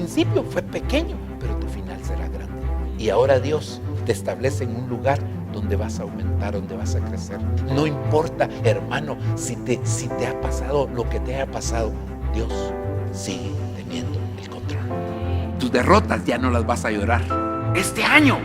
principio fue pequeño, pero tu final será grande. Y ahora Dios te establece en un lugar donde vas a aumentar, donde vas a crecer. No importa, hermano, si te ha pasado lo que te haya pasado, Dios sigue teniendo el control. Tus derrotas ya no las vas a llorar. Este año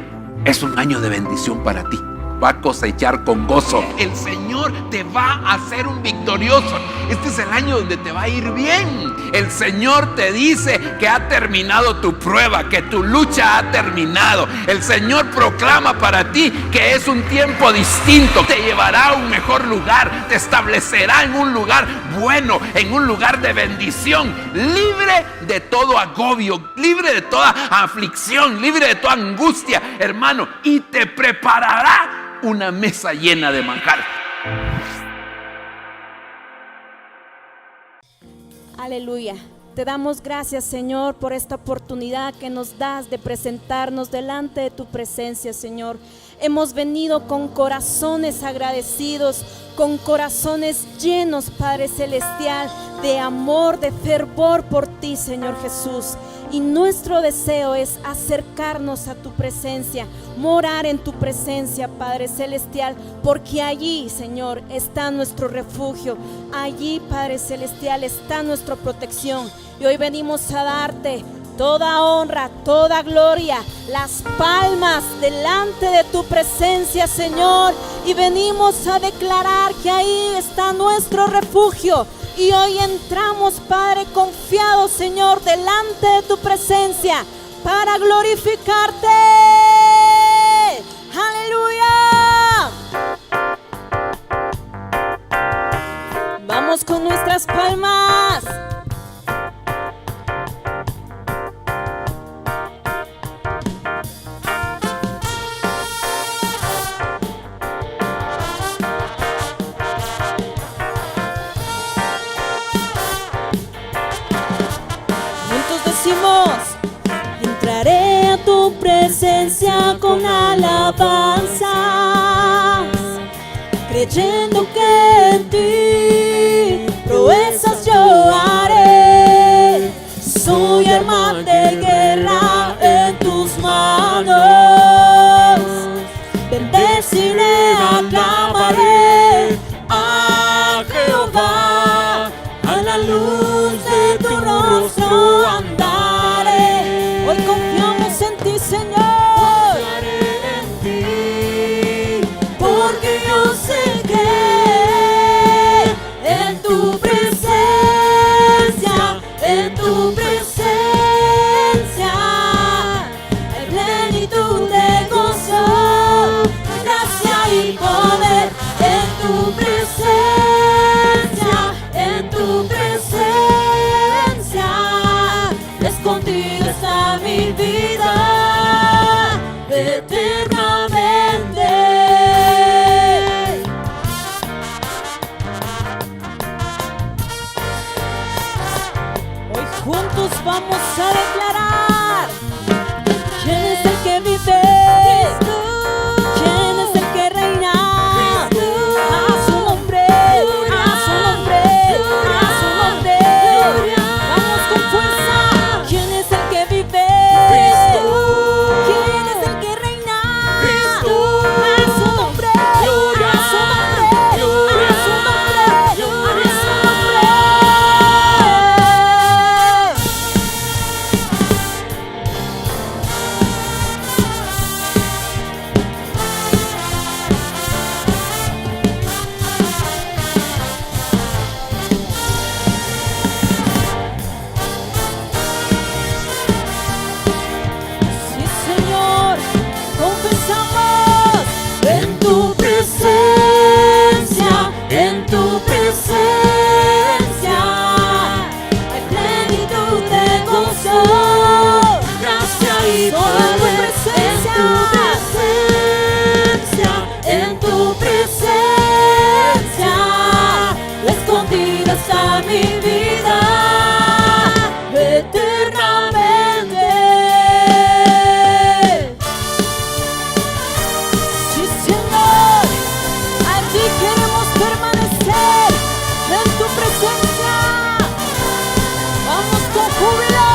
es un año de bendición para ti. Va a cosechar con gozo. El Señor te va a hacer un victorioso. Este es el año donde te va a ir bien. El Señor te dice que ha terminado tu prueba, que tu lucha ha terminado. El Señor proclama para ti que es un tiempo distinto. Te llevará a un mejor lugar. Te establecerá en un lugar bueno, en un lugar de bendición, libre de todo agobio, libre de toda aflicción, libre de toda angustia, hermano. Y te preparará una mesa llena de manjar. Aleluya. Te damos gracias, Señor, por esta oportunidad que nos das de presentarnos delante de tu presencia, Señor. Hemos venido con corazones agradecidos, con corazones llenos, Padre Celestial, de amor, de fervor por ti, Señor Jesús. Y nuestro deseo es acercarnos a tu presencia, morar en tu presencia, Padre Celestial, porque allí, Señor, está nuestro refugio. Allí, Padre Celestial, está nuestra protección. Y hoy venimos a darte toda honra, toda gloria, las palmas delante de tu presencia, Señor. Y venimos a declarar que ahí está nuestro refugio. Y hoy entramos, Padre, confiados, Señor, delante de tu presencia para glorificarte. ¡Aleluya! Vamos con nuestras palmas. Entraré a tu presencia con alabanzas, creyendo que en ti proezas yo haré. Soy arma de guerra en tus manos, bendeciré, aclamaré a Jehová, a la luz de tu rostro andaré. Hoy confiamos en ti, Señor. Confiaré en ti, porque yo sé que en tu presencia hay plenitud de gozo, gracia y poder. En tu presencia escondida está mi vida eternamente. Hoy juntos vamos a declarar: ¿quién es el que vive? ¿Quién es el que reina? A su nombre, a su nombre, a su nombre. Vamos con fuerza. ¿Quién es el que vive? ¿Quién es el que reina? A su nombre, a su nombre, a su nombre, a su nombre. Sí, Señor, confesamos en tu presencia, hay plenitud de gozo, gracia y poder. En tu presencia escondida está mi vida eternamente. Sí, Señor, allí queremos permanecer en tu presencia. Vamos con júbilo.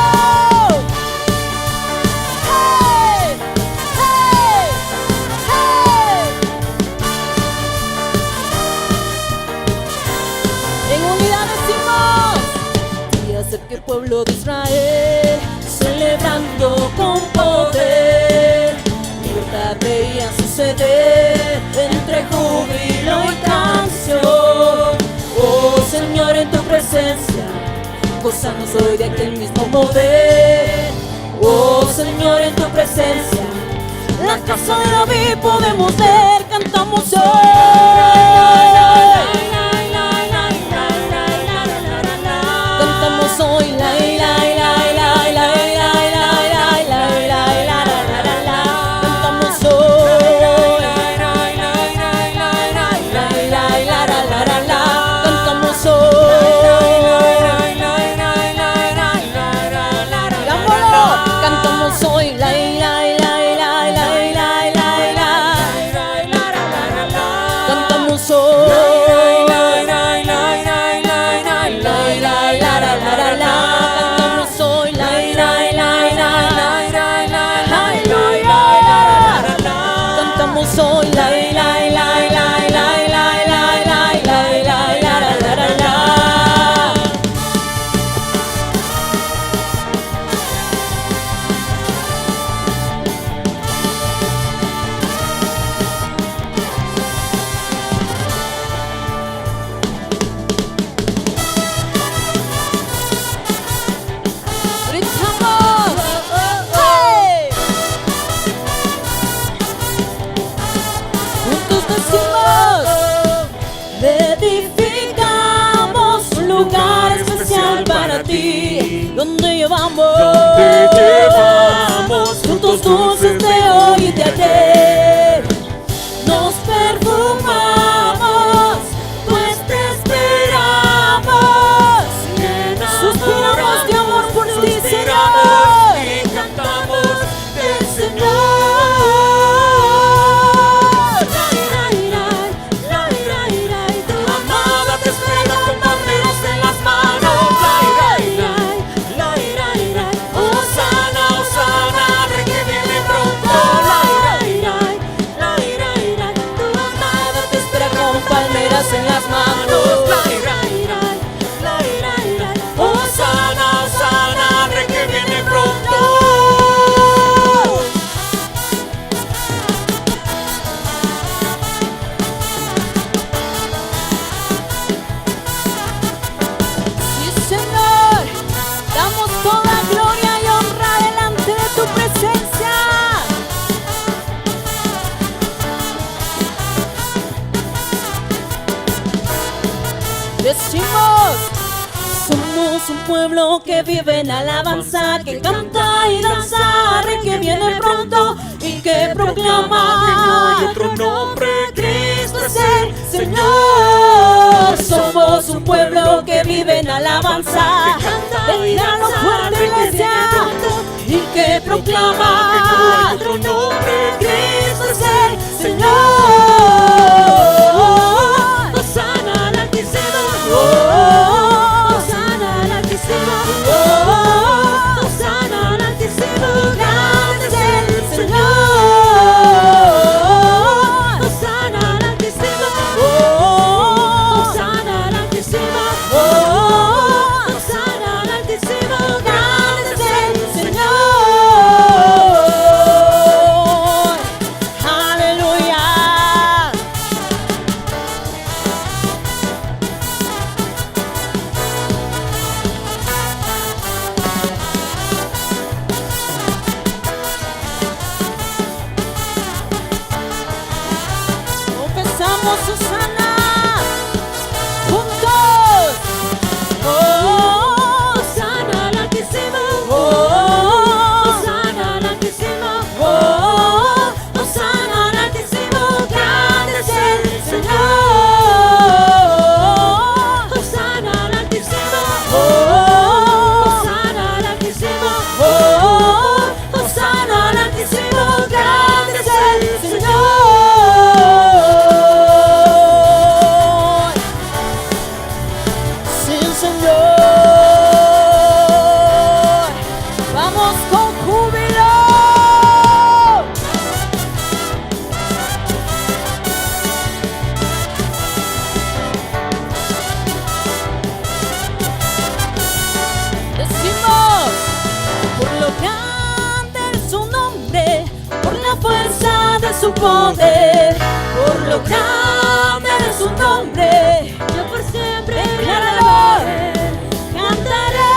que el pueblo de Israel, celebrando con poder, libertad veía suceder entre júbilo y canción. Oh Señor, en tu presencia gozamos hoy de aquel mismo poder. Oh Señor, en tu presencia la casa de David podemos ver, cantamos hoy. Cantamos hoy, la la la la la la la la la la la. Cantamos hoy, la la la la la la la. Cantamos hoy, cantamos hoy, la la la la la la la. Cantamos hoy. Soy la la la la la la la la la la la. ¡Gritamos! ¡Hey! Juntos decimos, edificamos un lugar especial para ti, donde llevamos frutos dulces de hoy y de ayer. Nos perfumamos, pues te esperamos. Suspiramos de amor por ti, Señor, y cantamos del Señor. En las manos, Hosana, Hosana, Rey que viene pronto. Sí, Señor, damos toda gloria y honra delante de tu presencia. Decimos, somos un pueblo que vive en alabanza, que canta y danza, Rey que viene pronto y que proclama que no hay otro nombre, Cristo es el Señor. Somos un pueblo que vive en alabanza, declarando fuerte iglesia y que proclama que no hay otro nombre, Cristo es el Señor. Hosana al Altísimo, Hosana al Altísimo, grande es el Señor. Hosana al Altísimo, Hosana al Altísimo, Hosana al Altísimo, grande es el Señor. Aleluya. su poder, por lo grande de su nombre, yo por siempre declararé, cantaré,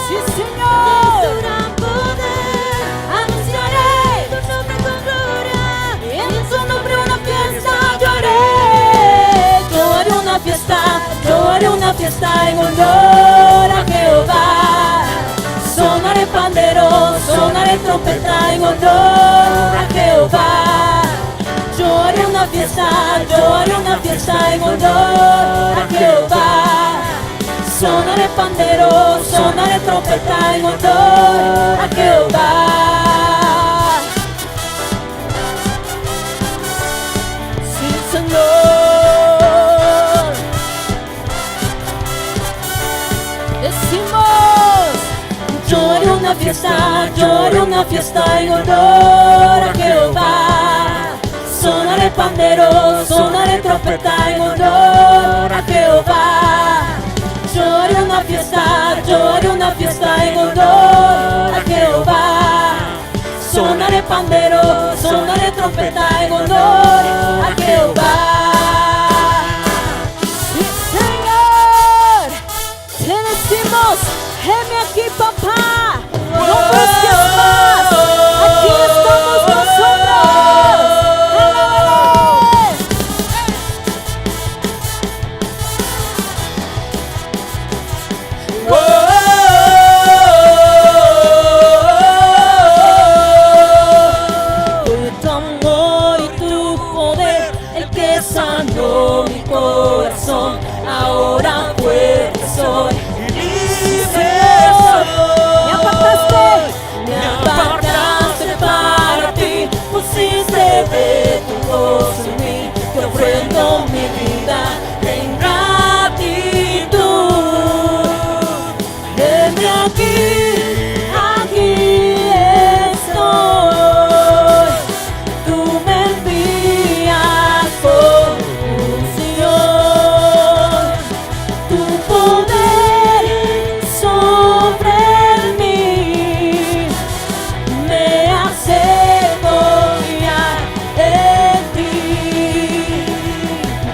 sí Señor, de su gran poder, anunciaré tu nombre con gloria, y en su nombre una fiesta yo haré. Yo haré una fiesta, yo haré una fiesta en honor a Jehová. Sonaré pandero, sonaré trompeta en honor a Jehová. Yo haré una fiesta, yo haré una fiesta en honor a Jehová. Sonaré pandero, sonaré trompeta en honor a Jehová. Sí, Señor. Decimos, yo haré una fiesta, yo haré una fiesta en honor a Jehová. Sonaré pandero, sonaré trompeta en honor a Jehová. Yo haré una fiesta, yo haré una fiesta en honor a Jehová. Sonaré pandero, sonaré trompeta en honor a Jehová. Sí, Señor, te decimos, heme aquí, papá, no busques más, aquí estamos nosotros. Tu amor y tu poder, el que sanó mi corazón, ahora fuerte soy. Me apartaste para ti, pusiste de tu voz en mí, te ofrendo mi vida en gratitud. Heme aquí, aquí estoy, tú me envías por unción, tu poder sobre mí me hace confiar en ti.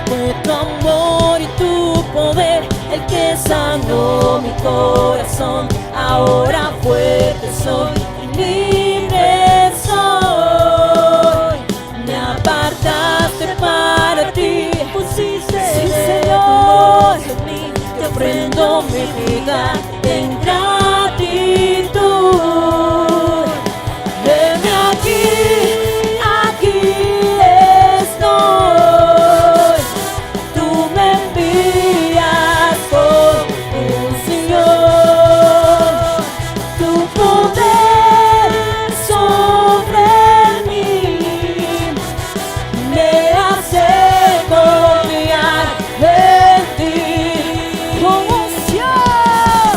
Fue tu amor y tu poder el que sanó mi corazón, ahora fuerte soy y libre soy. Me apartaste para ti, pusiste sí, Señor, en mí, te ofrendo mi vida en gratitud. Heme aquí, aquí estoy, tú me envías con unción, tu poder sobre mí me hace confiar en ti. Con unción,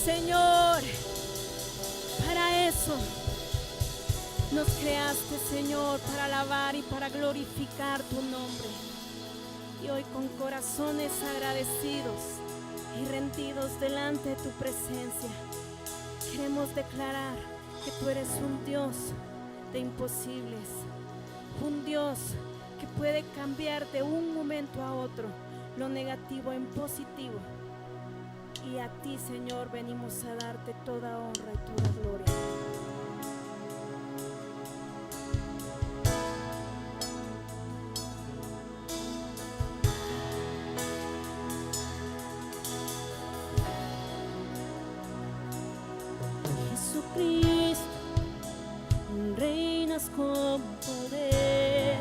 Señor. Para eso nos creaste, Señor, para alabar y para glorificar tu nombre. Y hoy con corazones agradecidos y rendidos delante de tu presencia, queremos declarar que tú eres un Dios de imposibles, un Dios que puede cambiar de un momento a otro lo negativo en positivo. Y a ti, Señor, venimos a darte toda honra y toda gloria. Jesucristo, reinas con poder,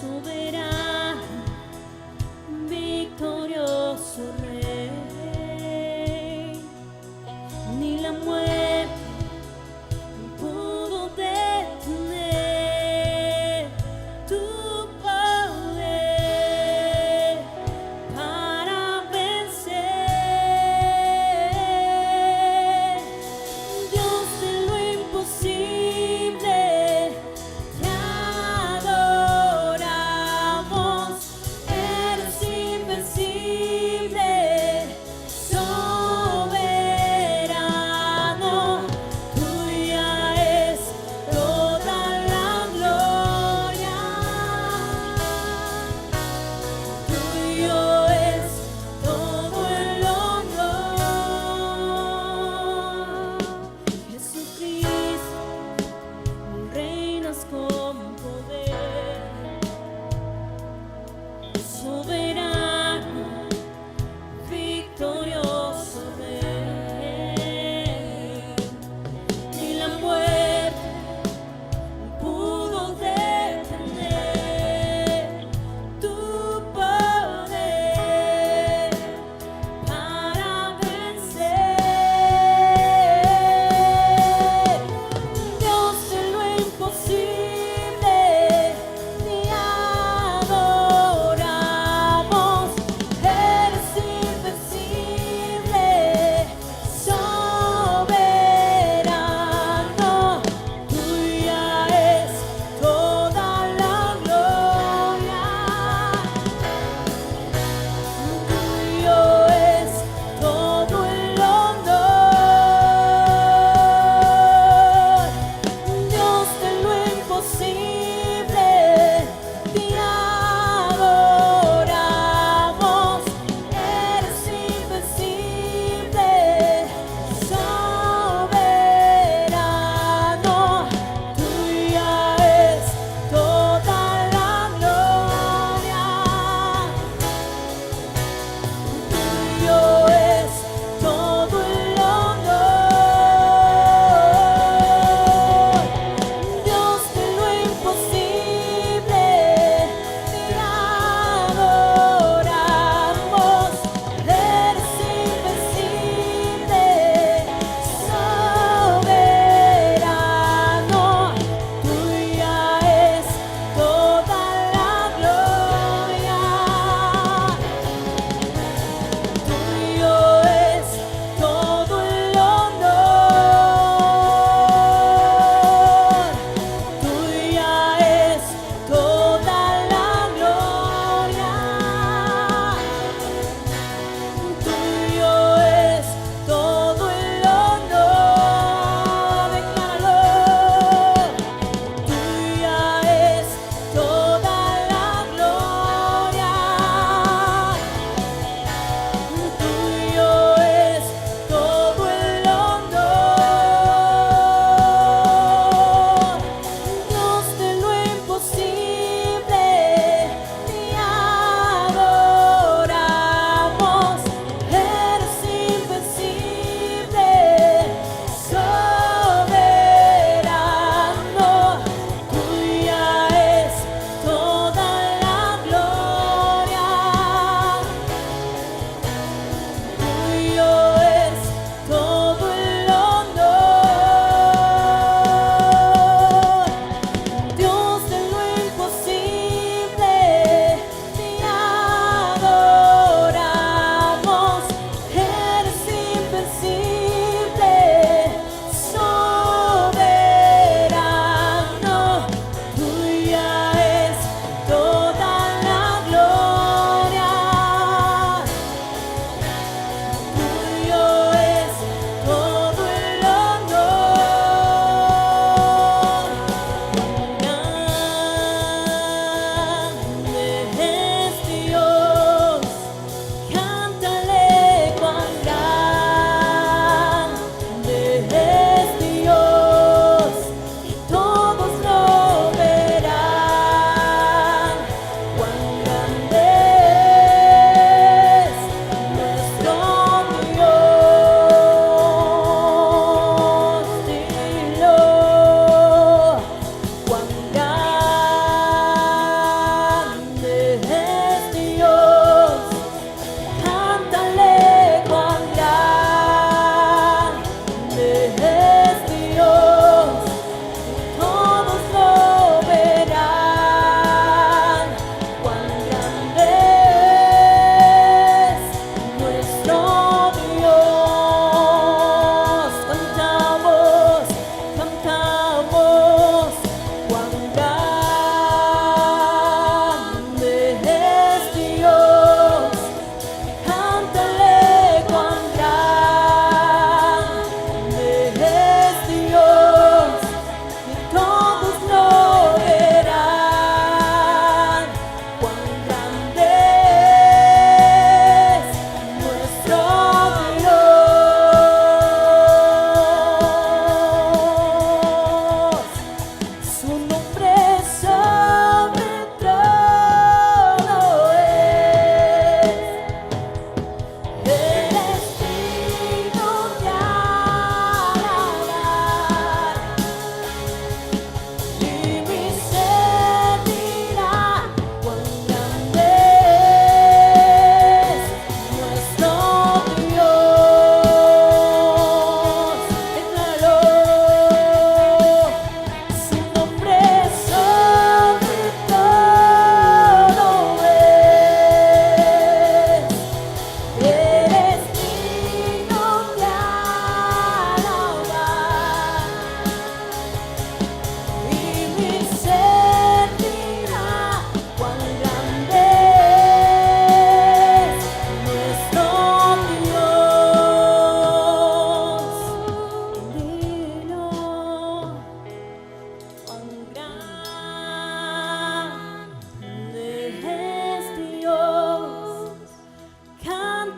soberano, victorioso Rey. Ni la muerte pudo detener tu poder para vencer. Dios de lo imposible, te adoramos. Eres invencible.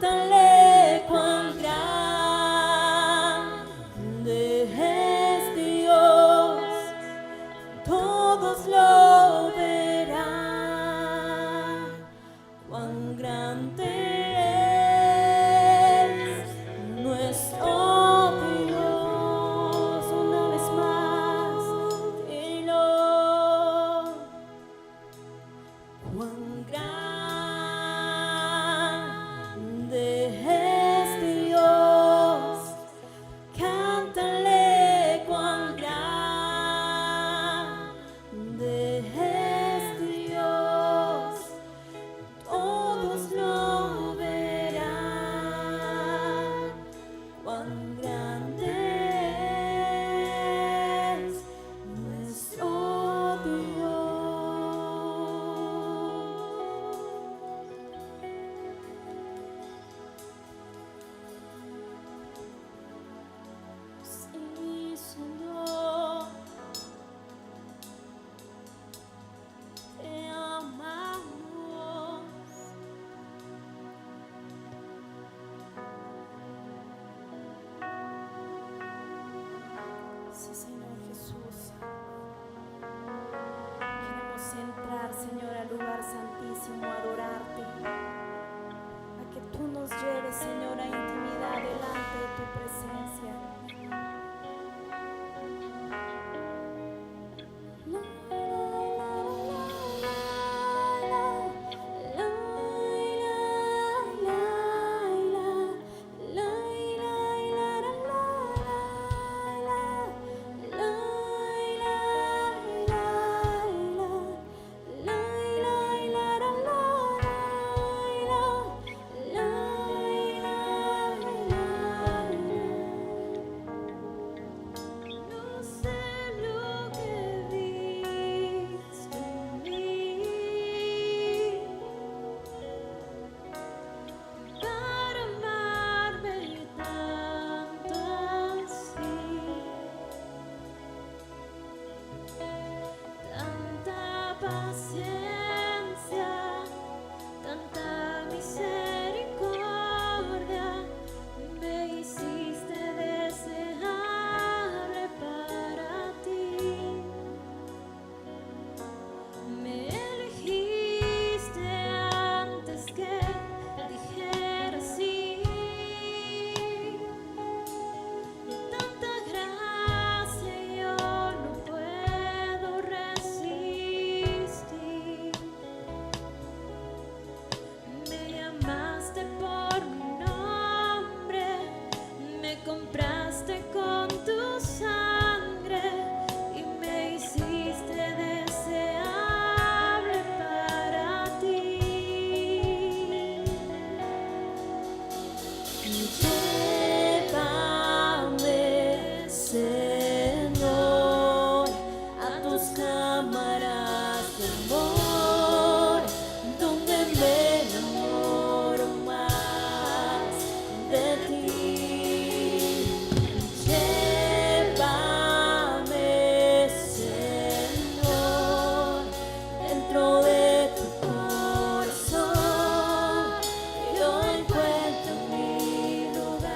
cántale cuán grande es Dios, todos lo verán, cuán grande es nuestro Dios. Una vez más, dilo, cuán grande es Dios, cántale cuán grande es Dios, todos lo verán, cuán grande es nuestro Dios. Sí, Señor, te amamos. Sí, Señor Jesús. Queremos entrar, Señor, al lugar santísimo, a adorarte, a que tú nos lleves, Señor, a intimidad delante de tu presencia. No sé lo que viste en mí para amarme tanto así, tanta paciencia, tanta misericordia, me hiciste deseable para ti. Me elegiste antes que dijera sí. De tanta gracia yo no puedo resistir. Me llamaste por mi nombre, me compraste con tu sangre y me hiciste deseable para ti. Llévame, Señor, a tus cámaras de amor, donde me enamoro más de ti. Llévame, Señor, dentro de tu corazón, yo encuentro mi lugar.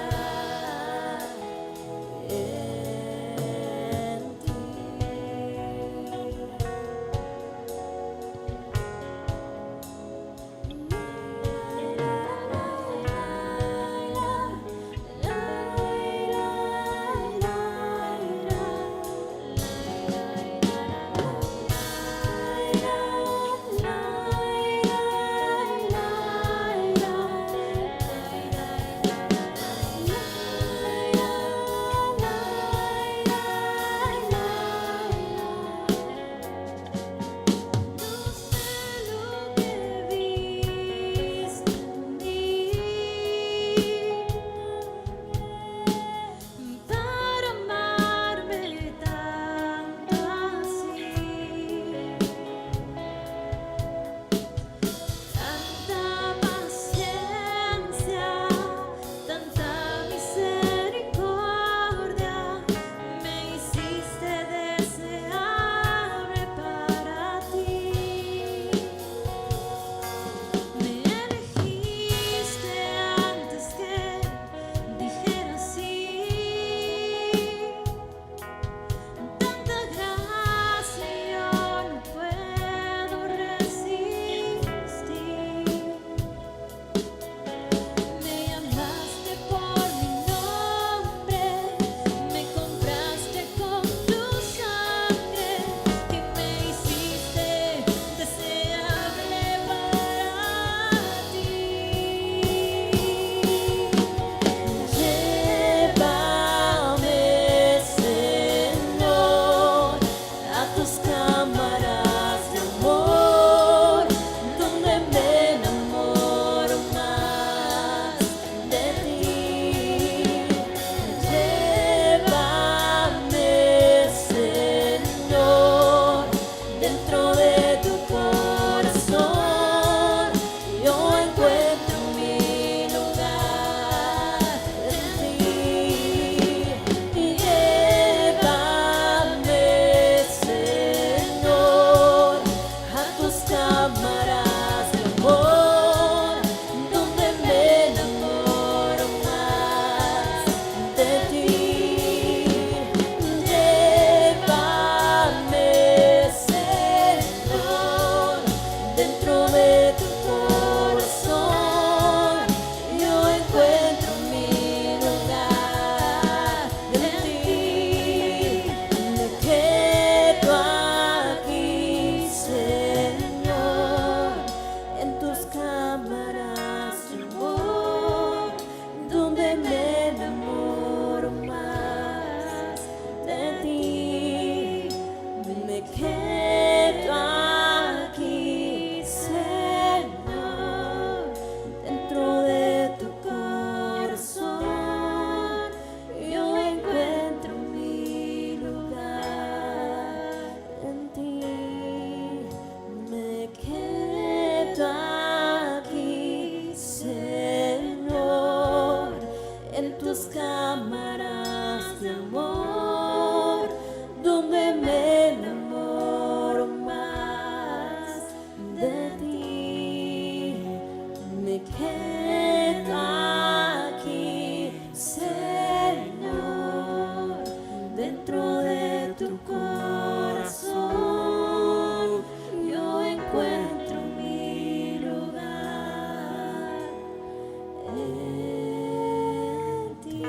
tus cámaras de amor, donde me enamoro más de ti. Me quedo aquí, Señor, dentro de tu corazón. Yo encuentro mi lugar en ti.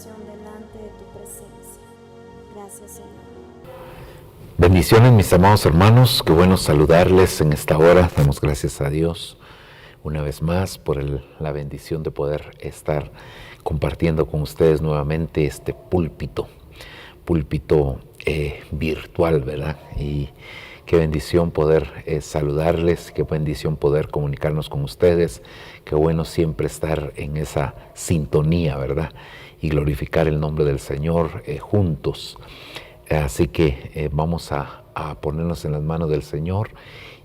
Delante de tu presencia. Gracias, Señor. Bendiciones, mis amados hermanos. Qué bueno saludarles en esta hora. Damos gracias a Dios una vez más por la bendición de poder estar compartiendo con ustedes nuevamente este púlpito virtual, ¿verdad? Y qué bendición poder saludarles, qué bendición poder comunicarnos con ustedes. Qué bueno siempre estar en esa sintonía, ¿verdad? Y glorificar el nombre del Señor juntos. Así que vamos a ponernos en las manos del Señor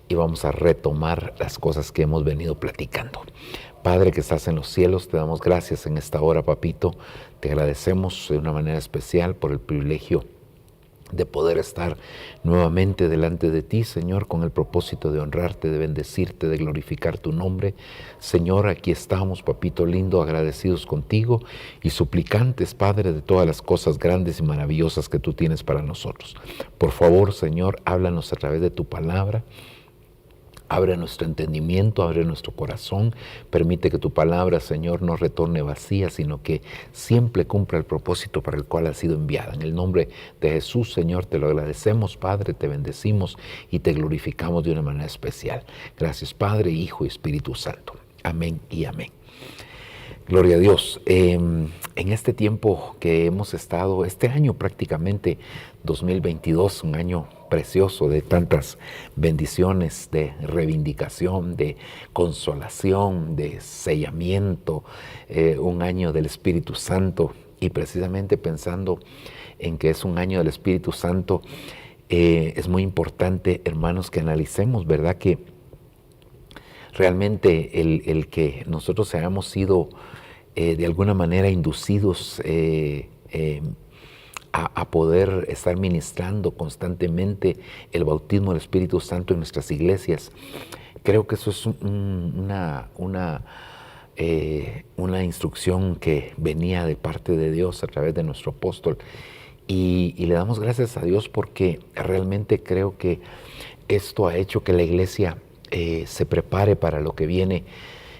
y vamos a retomar las cosas que hemos venido platicando. Padre que estás en los cielos, te damos gracias en esta hora, papito. Te agradecemos de una manera especial por el privilegio de poder estar nuevamente delante de ti, Señor, con el propósito de honrarte, de bendecirte, de glorificar tu nombre. Señor, aquí estamos, papito lindo, agradecidos contigo y suplicantes, Padre, de todas las cosas grandes y maravillosas que tú tienes para nosotros. Por favor, Señor, háblanos a través de tu palabra. Abre nuestro entendimiento, abre nuestro corazón, permite que tu palabra, Señor, no retorne vacía, sino que siempre cumpla el propósito para el cual ha sido enviada. En el nombre de Jesús, Señor, te lo agradecemos, Padre, te bendecimos y te glorificamos de una manera especial. Gracias, Padre, Hijo y Espíritu Santo. Amén y amén. Gloria a Dios. En este tiempo que hemos estado, este año prácticamente 2022, un año precioso de tantas bendiciones, de reivindicación, de consolación, de sellamiento, un año del Espíritu Santo, y precisamente pensando en que es un año del Espíritu Santo, es muy importante, hermanos, que analicemos, ¿verdad?, que realmente el que nosotros hayamos sido de alguna manera inducidos a poder estar ministrando constantemente el bautismo del Espíritu Santo en nuestras iglesias. Creo que eso es una instrucción que venía de parte de Dios a través de nuestro apóstol. Y le damos gracias a Dios porque realmente creo que esto ha hecho que la iglesia se prepare para lo que viene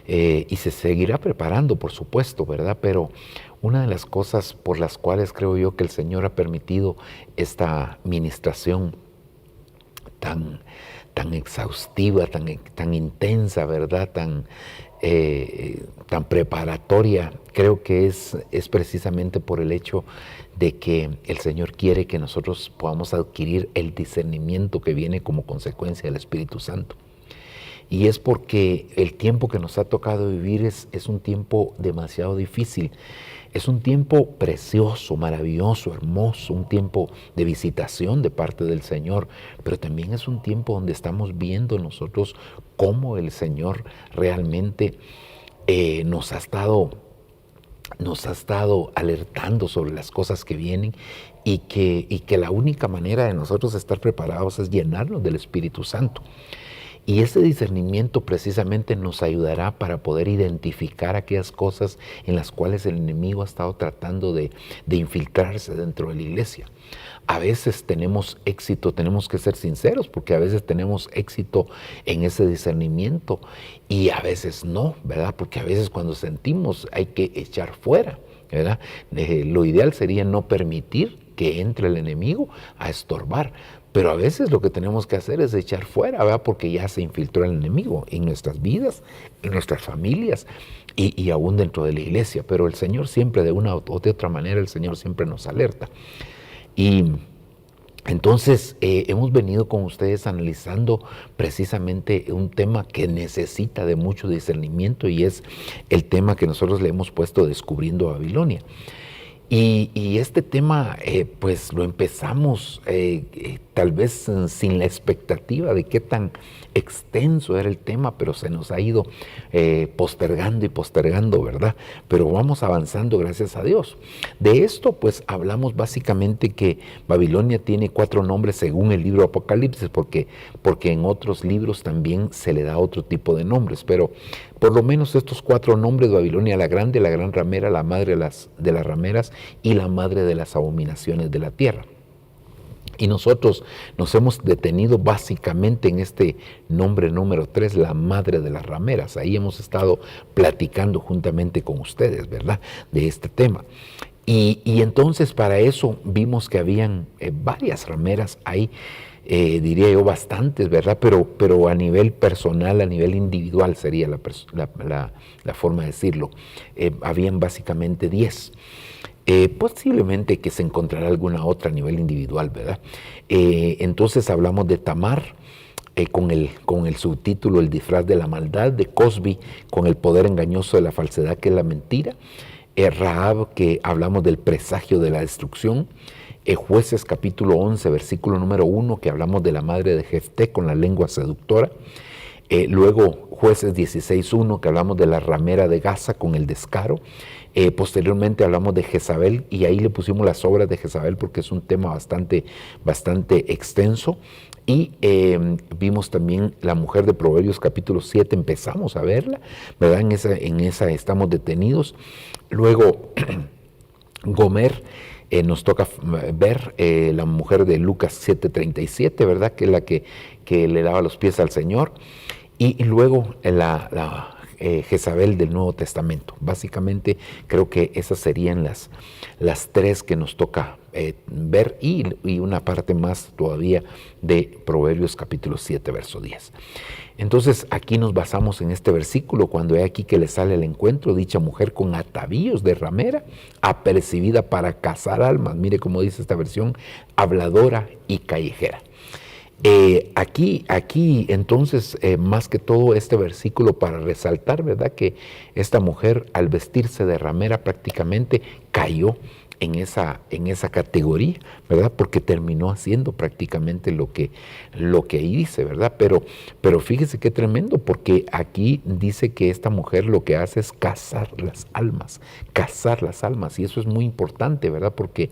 y se seguirá preparando, por supuesto, ¿verdad? Pero una de las cosas por las cuales creo yo que el Señor ha permitido esta ministración tan exhaustiva, tan intensa, ¿verdad? Tan preparatoria, creo que es precisamente por el hecho de que el Señor quiere que nosotros podamos adquirir el discernimiento que viene como consecuencia del Espíritu Santo. Y es porque el tiempo que nos ha tocado vivir es un tiempo demasiado difícil. Es un tiempo precioso, maravilloso, hermoso, un tiempo de visitación de parte del Señor, pero también es un tiempo donde estamos viendo nosotros cómo el Señor realmente nos ha estado alertando sobre las cosas que vienen y que la única manera de nosotros estar preparados es llenarnos del Espíritu Santo. Y ese discernimiento precisamente nos ayudará para poder identificar aquellas cosas en las cuales el enemigo ha estado tratando de infiltrarse dentro de la iglesia. A veces tenemos éxito, tenemos que ser sinceros, porque a veces tenemos éxito en ese discernimiento y a veces no, ¿verdad? Porque a veces cuando sentimos hay que echar fuera, ¿verdad? Lo ideal sería no permitir que entre el enemigo a estorbar. Pero a veces lo que tenemos que hacer es echar fuera, ¿verdad? Porque ya se infiltró el enemigo en nuestras vidas, en nuestras familias y aún dentro de la iglesia. Pero el Señor siempre, de una o de otra manera, el Señor siempre nos alerta. Y entonces hemos venido con ustedes analizando precisamente un tema que necesita de mucho discernimiento y es el tema que nosotros le hemos puesto Descubriendo Babilonia. Y este tema pues lo empezamos tal vez sin la expectativa de qué tan extenso era el tema, pero se nos ha ido postergando y postergando, ¿verdad? Pero vamos avanzando, gracias a Dios. De esto pues hablamos básicamente que Babilonia tiene 4 nombres según el libro Apocalipsis, porque en otros libros también se le da otro tipo de nombres, pero por lo menos estos 4 nombres: Babilonia la Grande, la Gran Ramera, la Madre de las Rameras y la Madre de las Abominaciones de la Tierra. Y nosotros nos hemos detenido básicamente en este nombre número 3, la Madre de las Rameras. Ahí hemos estado platicando juntamente con ustedes, ¿verdad?, de este tema. Y entonces para eso vimos que habían varias rameras ahí, diría yo bastantes, ¿verdad? Pero a nivel personal, a nivel individual sería la forma de decirlo. Habían básicamente 10. Posiblemente que se encontrará alguna otra a nivel individual, ¿verdad? Entonces hablamos de Tamar, con el subtítulo El disfraz de la maldad, de Cosbi, con el poder engañoso de la falsedad, que es la mentira, Rahab, que hablamos del presagio de la destrucción, Jueces capítulo 11, versículo número 1, que hablamos de la madre de Jefté con la lengua seductora, Luego Jueces 16:1, que hablamos de la ramera de Gaza con el descaro. Posteriormente hablamos de Jezabel, y ahí le pusimos las obras de Jezabel porque es un tema bastante extenso. Y vimos también la mujer de Proverbios capítulo 7, empezamos a verla, ¿verdad? En esa estamos detenidos. Luego Gomer, nos toca ver la mujer de Lucas 7:37, ¿verdad? Que es la que le lava los pies al Señor. Y luego la Jezabel del Nuevo Testamento. Básicamente creo que esas serían las tres que nos toca ver, y una parte más todavía de Proverbios capítulo 7, verso 10. Entonces aquí nos basamos en este versículo, cuando he aquí que le sale al encuentro dicha mujer con atavíos de ramera, apercibida para cazar almas. Mire cómo dice esta versión: habladora y callejera. Aquí entonces, más que todo este versículo para resaltar, ¿verdad?, que esta mujer, al vestirse de ramera, prácticamente cayó en esa categoría, ¿verdad?, porque terminó haciendo prácticamente lo que ahí dice, ¿verdad? Pero fíjese qué tremendo, porque aquí dice que esta mujer lo que hace es cazar las almas, y eso es muy importante, ¿verdad?, porque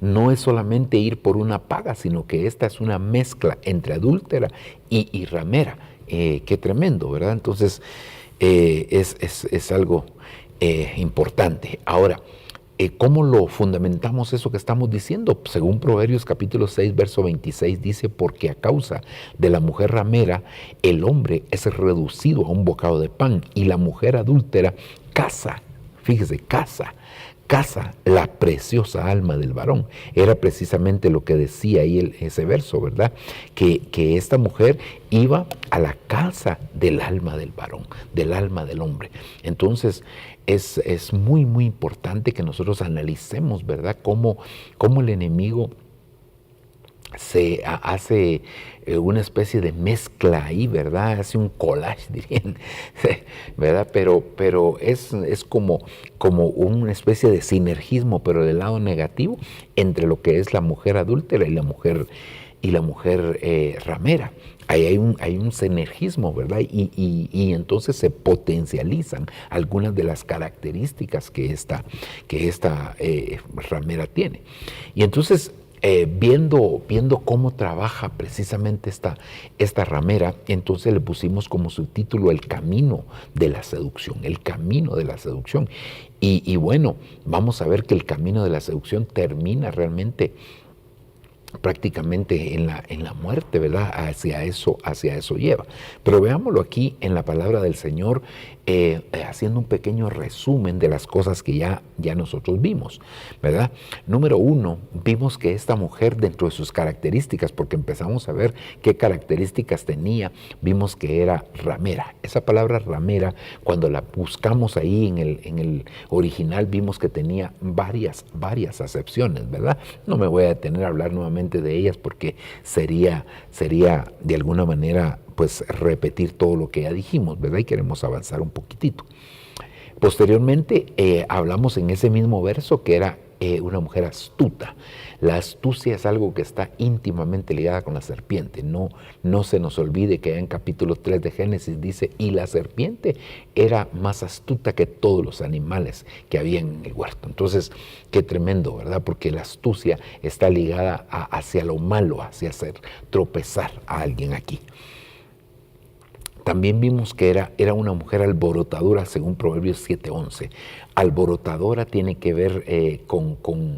no es solamente ir por una paga, sino que esta es una mezcla entre adúltera y ramera. Qué tremendo, ¿verdad? Entonces, es algo importante. Ahora, ¿cómo lo fundamentamos eso que estamos diciendo? Según Proverbios capítulo 6, verso 26, dice: porque a causa de la mujer ramera, el hombre es reducido a un bocado de pan, y la mujer adúltera caza, fíjese, caza la preciosa alma del varón. Era precisamente lo que decía ahí ese verso, ¿verdad? Que esta mujer iba a la casa del alma del varón, del alma del hombre. Entonces es muy, muy importante que nosotros analicemos, ¿verdad?, cómo el enemigo se hace una especie de mezcla ahí, ¿verdad? Hace un collage, dirían, ¿verdad? Pero es como una especie de sinergismo, pero del lado negativo, entre lo que es la mujer adúltera y la mujer ramera. Ahí hay un sinergismo, ¿verdad? Y entonces se potencializan algunas de las características que esta ramera tiene. Y entonces, viendo cómo trabaja precisamente esta ramera, entonces le pusimos como subtítulo: el camino de la seducción, el camino de la seducción. Y bueno, vamos a ver que el camino de la seducción termina realmente prácticamente en la muerte, ¿verdad? Hacia eso lleva. Pero veámoslo aquí en la palabra del Señor, haciendo un pequeño resumen de las cosas que ya nosotros vimos, ¿verdad? Número 1, vimos que esta mujer, dentro de sus características, porque empezamos a ver qué características tenía, vimos que era ramera. Esa palabra ramera, cuando la buscamos ahí en el original, vimos que tenía varias acepciones, ¿verdad? No me voy a detener a hablar nuevamente de ellas porque sería de alguna manera pues repetir todo lo que ya dijimos, ¿verdad? Y queremos avanzar un poquitito. Posteriormente hablamos en ese mismo verso que era una mujer astuta. La astucia es algo que está íntimamente ligada con la serpiente. No se nos olvide que en capítulo 3 de Génesis dice: y la serpiente era más astuta que todos los animales que había en el huerto. Entonces, qué tremendo, ¿verdad? Porque la astucia está ligada hacia lo malo, hacia hacer tropezar a alguien aquí. También vimos que era una mujer alborotadora, según Proverbios 7:11. Alborotadora tiene que ver con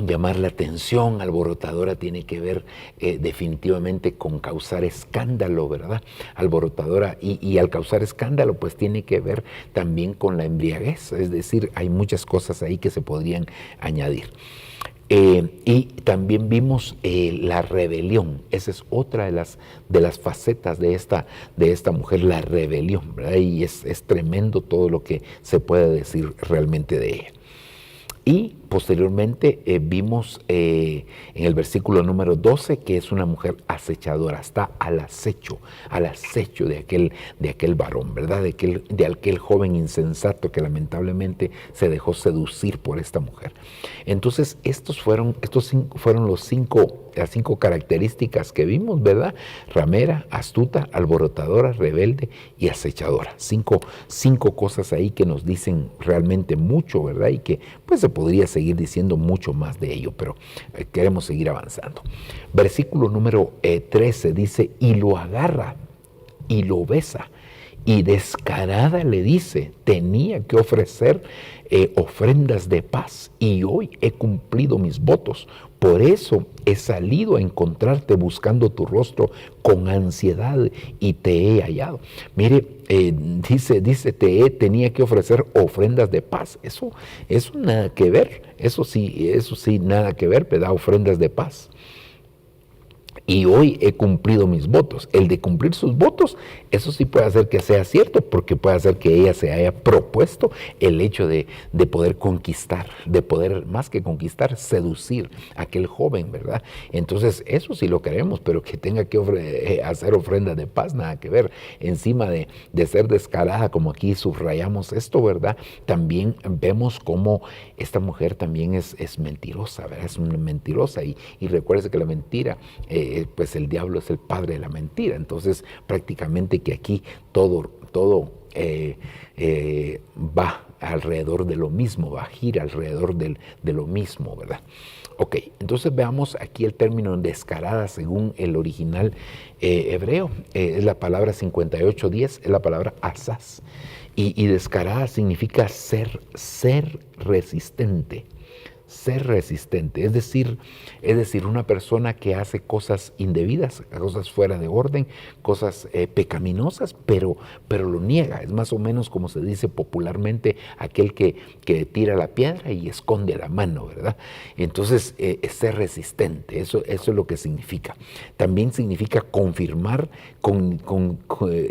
llamar la atención, alborotadora tiene que ver definitivamente con causar escándalo, ¿verdad? Alborotadora, y al causar escándalo, pues tiene que ver también con la embriaguez, es decir, hay muchas cosas ahí que se podrían añadir. Y también vimos la rebelión. Esa es otra de las facetas de esta mujer, la rebelión, ¿verdad? Y es tremendo todo lo que se puede decir realmente de ella. Y posteriormente vimos en el versículo número 12 que es una mujer acechadora, está al acecho de aquel varón, ¿verdad? De aquel joven insensato que lamentablemente se dejó seducir por esta mujer. Entonces, fueron las cinco características que vimos, ¿verdad? Ramera, astuta, alborotadora, rebelde y acechadora. Cinco cosas ahí que nos dicen realmente mucho, ¿verdad? Y que pues se podría seguir diciendo mucho más de ello, pero queremos seguir avanzando. Versículo número 13 dice, y lo agarra y lo besa. Y descarada le dice, tenía que ofrecer ofrendas de paz y hoy he cumplido mis votos. Por eso he salido a encontrarte buscando tu rostro con ansiedad y te he hallado. Mire, dice, tenía que ofrecer ofrendas de paz. Eso nada que ver. Eso sí, nada que ver, ¿verdad? Ofrendas de paz. Y hoy he cumplido mis votos. El de cumplir sus votos, eso sí puede hacer que sea cierto, porque puede hacer que ella se haya propuesto el hecho de poder conquistar, de poder, más que conquistar, seducir a aquel joven, ¿verdad? Entonces, eso sí lo queremos, pero que tenga que hacer ofrenda de paz, nada que ver. Encima de ser descarada, como aquí subrayamos esto, ¿verdad? También vemos cómo esta mujer también es mentirosa, ¿verdad? Es una mentirosa y recuérdese que la mentira, pues el diablo es el padre de la mentira. Entonces prácticamente que aquí todo va alrededor de lo mismo, va a girar alrededor de lo mismo, ¿verdad? Ok, entonces veamos aquí el término descarada según el original hebreo. Es la palabra 58:10, es la palabra asaz. Y descarada significa ser resistente. Ser resistente, es decir, una persona que hace cosas indebidas, cosas fuera de orden, cosas pecaminosas, pero lo niega. Es más o menos como se dice popularmente, aquel que tira la piedra y esconde la mano, ¿verdad? Entonces, ser resistente, eso es lo que significa. También significa confirmar,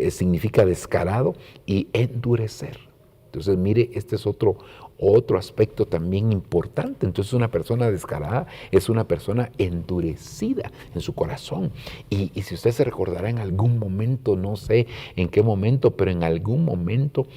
significa descarado y endurecer. Entonces, mire, este es otro aspecto también importante. Entonces, una persona descarada es una persona endurecida en su corazón. Y si usted se recordará en algún momento, no sé en qué momento, pero en algún momento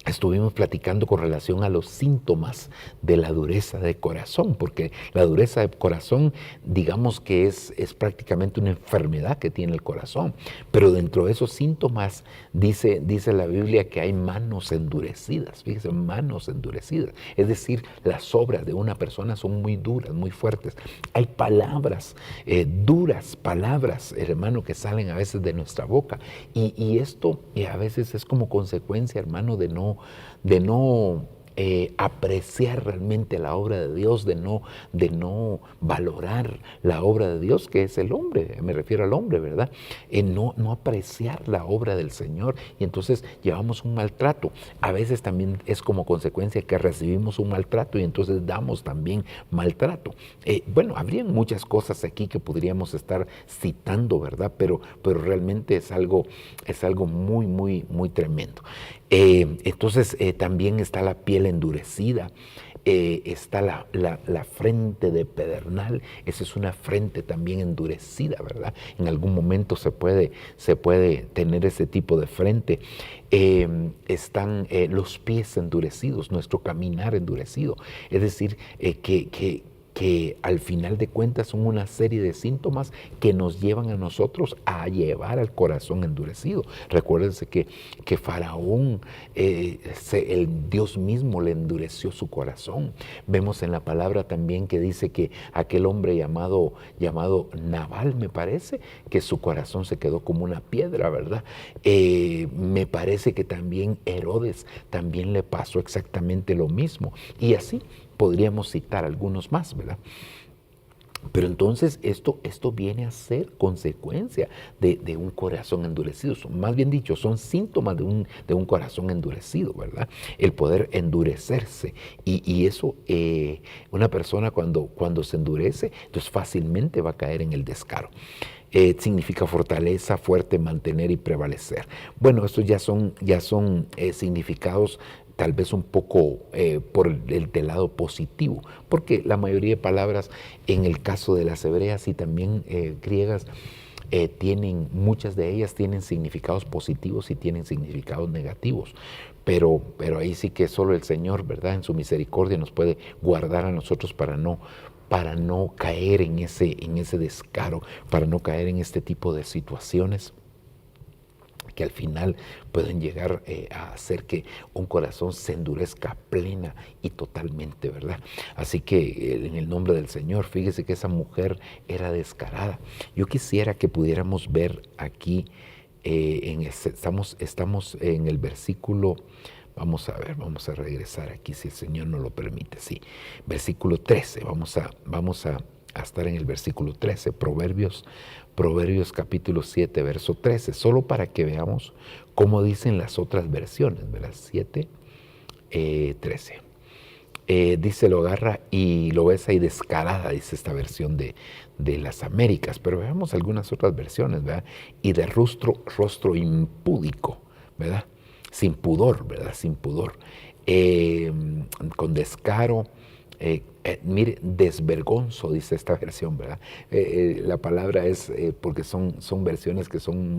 estuvimos platicando con relación a los síntomas de la dureza de corazón, porque la dureza de corazón, digamos que es prácticamente una enfermedad que tiene el corazón, pero dentro de esos síntomas dice la Biblia que hay manos endurecidas, fíjese, manos endurecidas, es decir, las obras de una persona son muy duras, muy fuertes. Hay palabras duras, palabras, hermano, que salen a veces de nuestra boca, y esto a veces es como consecuencia, hermano, de no apreciar realmente la obra de Dios, de no valorar la obra de Dios, que es el hombre, me refiero al hombre, ¿verdad? No apreciar la obra del Señor, y entonces llevamos un maltrato. A veces también es como consecuencia que recibimos un maltrato y entonces damos también maltrato. Bueno, habrían muchas cosas aquí que podríamos estar citando, ¿verdad? Pero realmente es algo muy, muy, muy tremendo. Entonces también está la piel endurecida, está la frente de pedernal. Esa es una frente también endurecida, ¿verdad? En algún momento se puede tener ese tipo de frente. Están los pies endurecidos, nuestro caminar endurecido, es decir, que al final de cuentas son una serie de síntomas que nos llevan a nosotros a llevar al corazón endurecido. Recuérdense que Faraón, el Dios mismo le endureció su corazón. Vemos en la palabra también que dice que aquel hombre llamado Nabal, me parece, que su corazón se quedó como una piedra, ¿verdad? Me parece que también Herodes también le pasó exactamente lo mismo. Y así podríamos citar algunos más, ¿verdad? Pero entonces esto viene a ser consecuencia de un corazón endurecido. Más bien dicho, son síntomas de un corazón endurecido, ¿verdad? El poder endurecerse. Y eso, una persona cuando se endurece, entonces fácilmente va a caer en el descaro. Significa fortaleza, fuerte, mantener y prevalecer. Bueno, estos ya son significados tal vez un poco por del lado positivo, porque la mayoría de palabras en el caso de las hebreas y también griegas, muchas de ellas tienen significados positivos y tienen significados negativos, pero ahí sí que solo el Señor, ¿verdad?, en su misericordia nos puede guardar a nosotros para no caer en ese descaro, para no caer en este tipo de situaciones que al final pueden llegar a hacer que un corazón se endurezca plena y totalmente, ¿verdad? Así que en el nombre del Señor, fíjese que esa mujer era descarada. Yo quisiera que pudiéramos ver aquí, estamos en el versículo, vamos a ver, vamos a regresar aquí si el Señor nos lo permite, sí. Versículo 13, vamos a estar en el versículo 13, Proverbios capítulo 7, verso 13, solo para que veamos cómo dicen las otras versiones, ¿verdad? 7, 13. Dice, lo agarra y lo besa y descarada, dice esta versión de las Américas, pero veamos algunas otras versiones, ¿verdad? Y de rostro impúdico, ¿verdad? Sin pudor, ¿verdad? Sin pudor. Con descaro. Mire, desvergonzo, dice esta versión, ¿verdad? La palabra es porque son versiones que son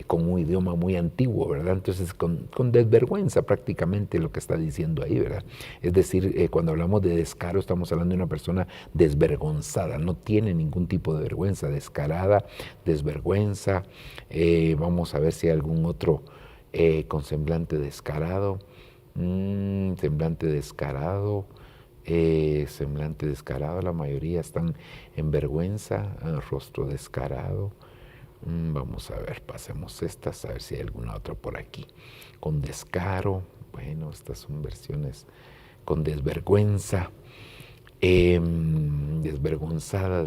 con un idioma muy antiguo, ¿verdad? Entonces, con desvergüenza prácticamente lo que está diciendo ahí, ¿verdad? Es decir, cuando hablamos de descaro, estamos hablando de una persona desvergonzada, no tiene ningún tipo de vergüenza, descarada, desvergüenza. Vamos a ver si hay algún otro con semblante descarado. Semblante descarado. Semblante descarado, la mayoría están en vergüenza, rostro descarado. Vamos a ver, pasemos estas, a ver si hay alguna otra por aquí. Con descaro, bueno, estas son versiones con desvergüenza, desvergonzada.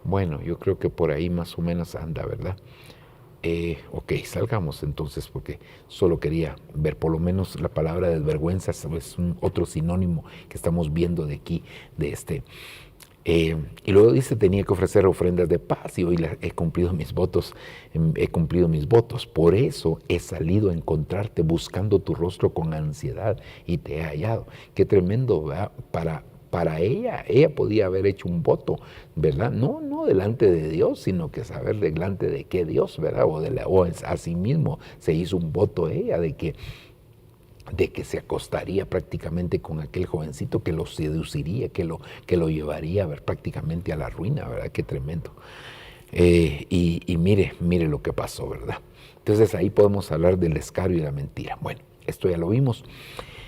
Bueno, yo creo que por ahí más o menos anda, ¿verdad? Ok, salgamos entonces porque solo quería ver por lo menos la palabra desvergüenza, es otro sinónimo que estamos viendo de aquí, de este. Y luego dice, tenía que ofrecer ofrendas de paz y hoy he cumplido mis votos, por eso he salido a encontrarte buscando tu rostro con ansiedad y te he hallado. Qué tremendo, ¿verdad? Para ella podía haber hecho un voto, ¿verdad? No delante de Dios, sino que saber delante de qué Dios, ¿verdad? O a sí mismo se hizo un voto ella de que se acostaría prácticamente con aquel jovencito, que lo seduciría, que lo llevaría a ver prácticamente a la ruina, ¿verdad? Qué tremendo. Y mire lo que pasó, ¿verdad? Entonces ahí podemos hablar del descaro y la mentira. Bueno, esto ya lo vimos.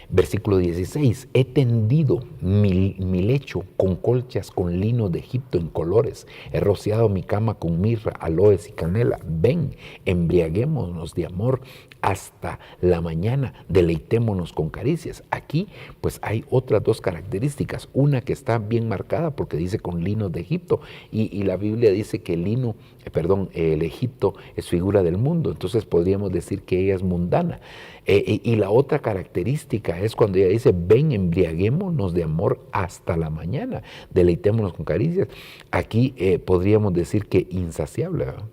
Versículo 16, he tendido mi lecho con colchas, con lino de Egipto en colores, he rociado mi cama con mirra, aloes y canela. Ven, embriaguémonos de amor hasta la mañana, deleitémonos con caricias. Aquí pues hay otras dos características, una que está bien marcada porque dice con lino de Egipto y la Biblia dice que el Egipto es figura del mundo, entonces podríamos decir que ella es mundana. Y la otra característica es cuando ella dice, ven, embriaguémonos de amor hasta la mañana, deleitémonos con caricias. Aquí podríamos decir que insaciable, ¿verdad?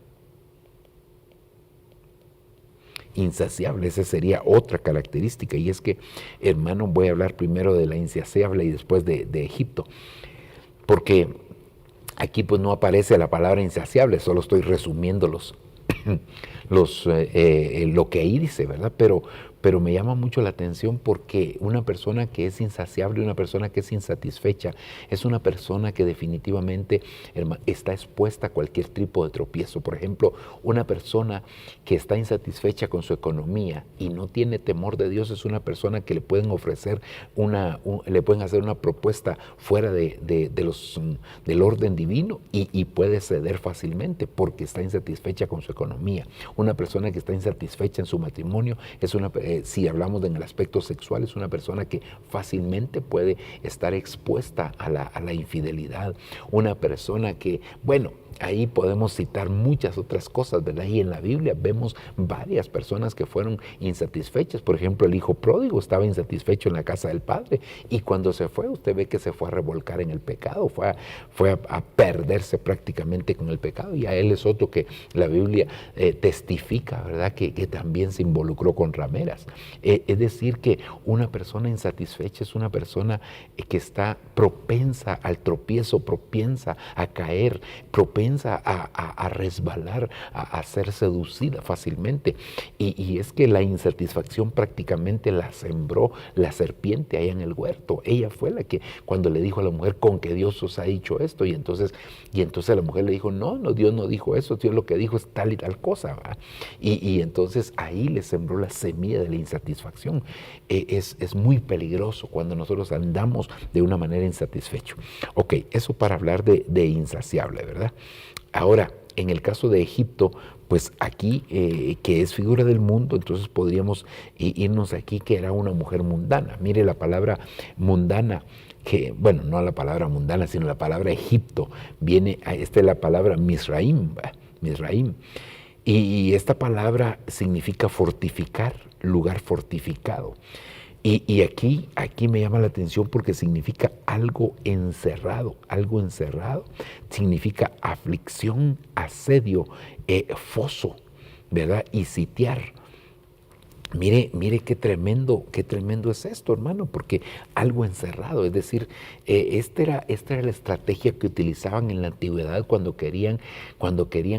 Insaciable, esa sería otra característica. Y es que, hermano, voy a hablar primero de la insaciable y después de Egipto, porque aquí pues no aparece la palabra insaciable, solo estoy resumiendo lo que ahí dice, ¿verdad? Pero me llama mucho la atención porque una persona que es insaciable, una persona que es insatisfecha, es una persona que definitivamente está expuesta a cualquier tipo de tropiezo. Por ejemplo, una persona que está insatisfecha con su economía y no tiene temor de Dios es una persona que le pueden ofrecer le pueden hacer una propuesta fuera del orden divino y puede ceder fácilmente porque está insatisfecha con su economía. Una persona que está insatisfecha en su matrimonio si hablamos en el aspecto sexual, es una persona que fácilmente puede estar expuesta a la infidelidad. Una persona que, bueno, ahí podemos citar muchas otras cosas, ¿verdad? Y en la Biblia vemos varias personas que fueron insatisfechas. Por ejemplo, el hijo pródigo estaba insatisfecho en la casa del padre y cuando se fue, usted ve que se fue a revolcar en el pecado, fue a perderse prácticamente con el pecado. Y a él es otro que la Biblia testifica, ¿verdad? Que también se involucró con rameras. Es decir, que una persona insatisfecha es una persona que está propensa al tropiezo, propensa a caer, propensa a resbalar, a ser seducida fácilmente. Y es que la insatisfacción prácticamente la sembró la serpiente allá en el huerto. Ella fue la que cuando le dijo a la mujer, con que Dios os ha dicho esto, y entonces la mujer le dijo, no, Dios no dijo eso, Dios lo que dijo es tal y tal cosa, ¿va? Y entonces ahí le sembró la semilla de la insatisfacción. Es muy peligroso cuando nosotros andamos de una manera insatisfecho. Ok, eso para hablar de insaciable, ¿verdad? Ahora, en el caso de Egipto, pues aquí, que es figura del mundo, entonces podríamos irnos aquí que era una mujer mundana. Mire la palabra mundana, que, bueno, no la palabra mundana, sino la palabra Egipto. Esta es la palabra Misraim, Misraim. Y esta palabra significa fortificar, lugar fortificado. Y aquí me llama la atención porque significa algo encerrado, significa aflicción, asedio, foso, ¿verdad? Y sitiar. Mire qué tremendo es esto, hermano, porque algo encerrado, es decir, esta era la estrategia que utilizaban en la antigüedad cuando querían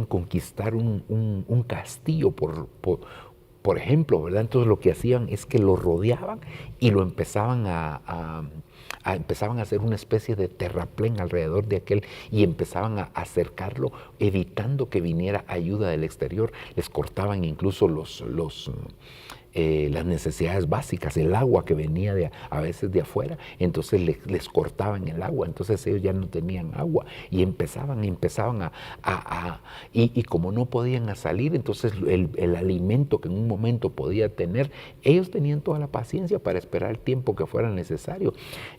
conquistar un castillo por ejemplo, ¿verdad? Entonces lo que hacían es que lo rodeaban y lo empezaban empezaban a hacer una especie de terraplén alrededor de aquel y empezaban a acercarlo, evitando que viniera ayuda del exterior. Les cortaban incluso las necesidades básicas, el agua que venía a veces de afuera, entonces les cortaban el agua, entonces ellos ya no tenían agua y empezaban y como no podían salir, entonces el alimento que en un momento podía tener, ellos tenían toda la paciencia para esperar el tiempo que fuera necesario.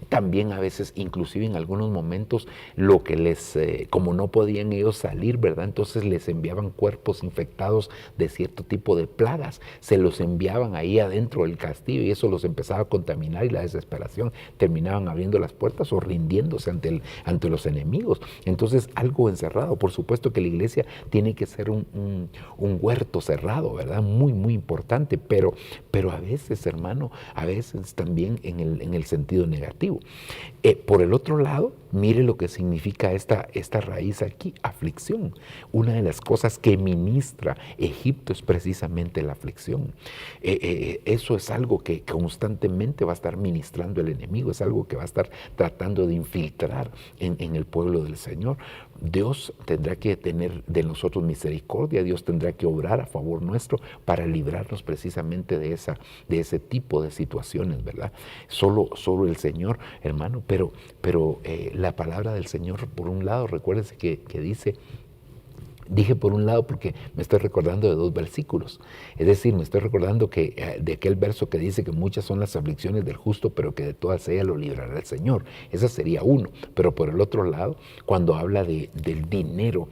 También a veces, inclusive en algunos momentos, lo que como no podían ellos salir, ¿verdad? Entonces les enviaban cuerpos infectados de cierto tipo de plagas, se los enviaban ahí adentro del castillo y eso los empezaba a contaminar y la desesperación terminaban abriendo las puertas o rindiéndose ante los enemigos. Entonces algo encerrado, por supuesto que la iglesia tiene que ser un huerto cerrado, ¿verdad? Muy, muy importante, pero a veces, hermano, a veces también en el sentido negativo. Por el otro lado, mire lo que significa esta raíz aquí, aflicción. Una de las cosas que ministra Egipto es precisamente la aflicción. Eso es algo que constantemente va a estar ministrando el enemigo, es algo que va a estar tratando de infiltrar en el pueblo del Señor. Dios tendrá que tener de nosotros misericordia, Dios tendrá que obrar a favor nuestro para librarnos precisamente de ese tipo de situaciones, ¿verdad? Solo el Señor, hermano, pero la palabra del Señor, por un lado, recuérdense que dice, dije por un lado porque me estoy recordando de dos versículos, es decir, me estoy recordando de aquel verso que dice que muchas son las aflicciones del justo, pero que de todas ellas lo librará el Señor. Ese sería uno, pero por el otro lado, cuando habla del dinero,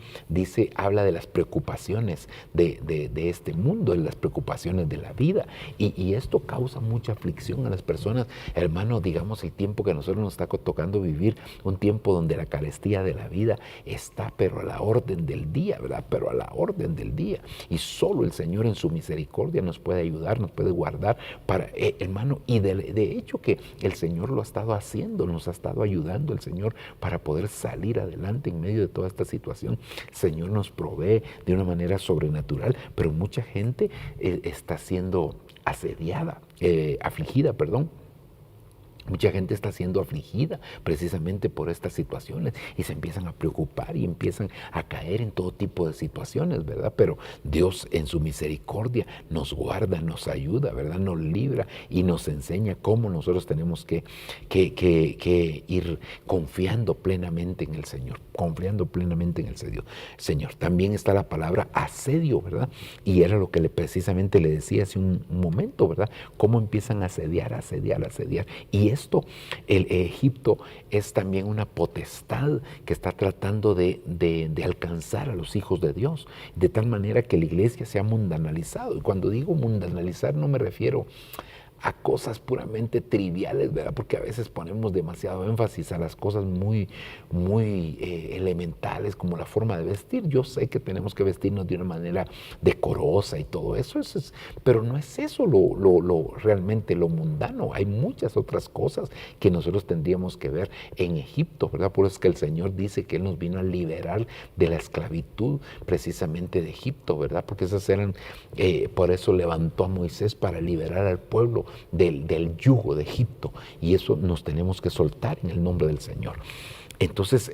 habla de las preocupaciones de este mundo, de las preocupaciones de la vida, y esto causa mucha aflicción a las personas, hermano. Digamos, el tiempo que a nosotros nos está tocando vivir, un tiempo donde la carestía de la vida está pero a la orden del día, ¿verdad? Pero a la orden del día, y solo el Señor en su misericordia nos puede ayudar, nos puede guardar para, hermano, y de hecho que el Señor lo ha estado haciendo, nos ha estado ayudando el Señor para poder salir adelante en medio de toda esta situación. El Señor nos provee de una manera sobrenatural, pero mucha gente está siendo afligida, perdón. Mucha gente está siendo afligida precisamente por estas situaciones y se empiezan a preocupar y empiezan a caer en todo tipo de situaciones, ¿verdad? Pero Dios en su misericordia nos guarda, nos ayuda, ¿verdad? Nos libra y nos enseña cómo nosotros tenemos que ir confiando plenamente en el Señor, confiando plenamente en el Señor. También está la palabra asedio, ¿verdad? Y era lo que precisamente le decía hace un momento, ¿verdad? Cómo empiezan a asediar. Y esto, el Egipto es también una potestad que está tratando de alcanzar a los hijos de Dios, de tal manera que la iglesia se ha mundanalizado. Y cuando digo mundanalizar no me refiero a cosas puramente triviales, ¿verdad? Porque a veces ponemos demasiado énfasis a las cosas muy elementales, como la forma de vestir. Yo sé que tenemos que vestirnos de una manera decorosa y todo eso, pero no es eso realmente lo mundano. Hay muchas otras cosas que nosotros tendríamos que ver en Egipto, ¿verdad? Por eso es que el Señor dice que Él nos vino a liberar de la esclavitud precisamente de Egipto, ¿verdad? Porque esas eran, por eso levantó a Moisés para liberar al pueblo del yugo de Egipto, y eso nos tenemos que soltar en el nombre del Señor. Entonces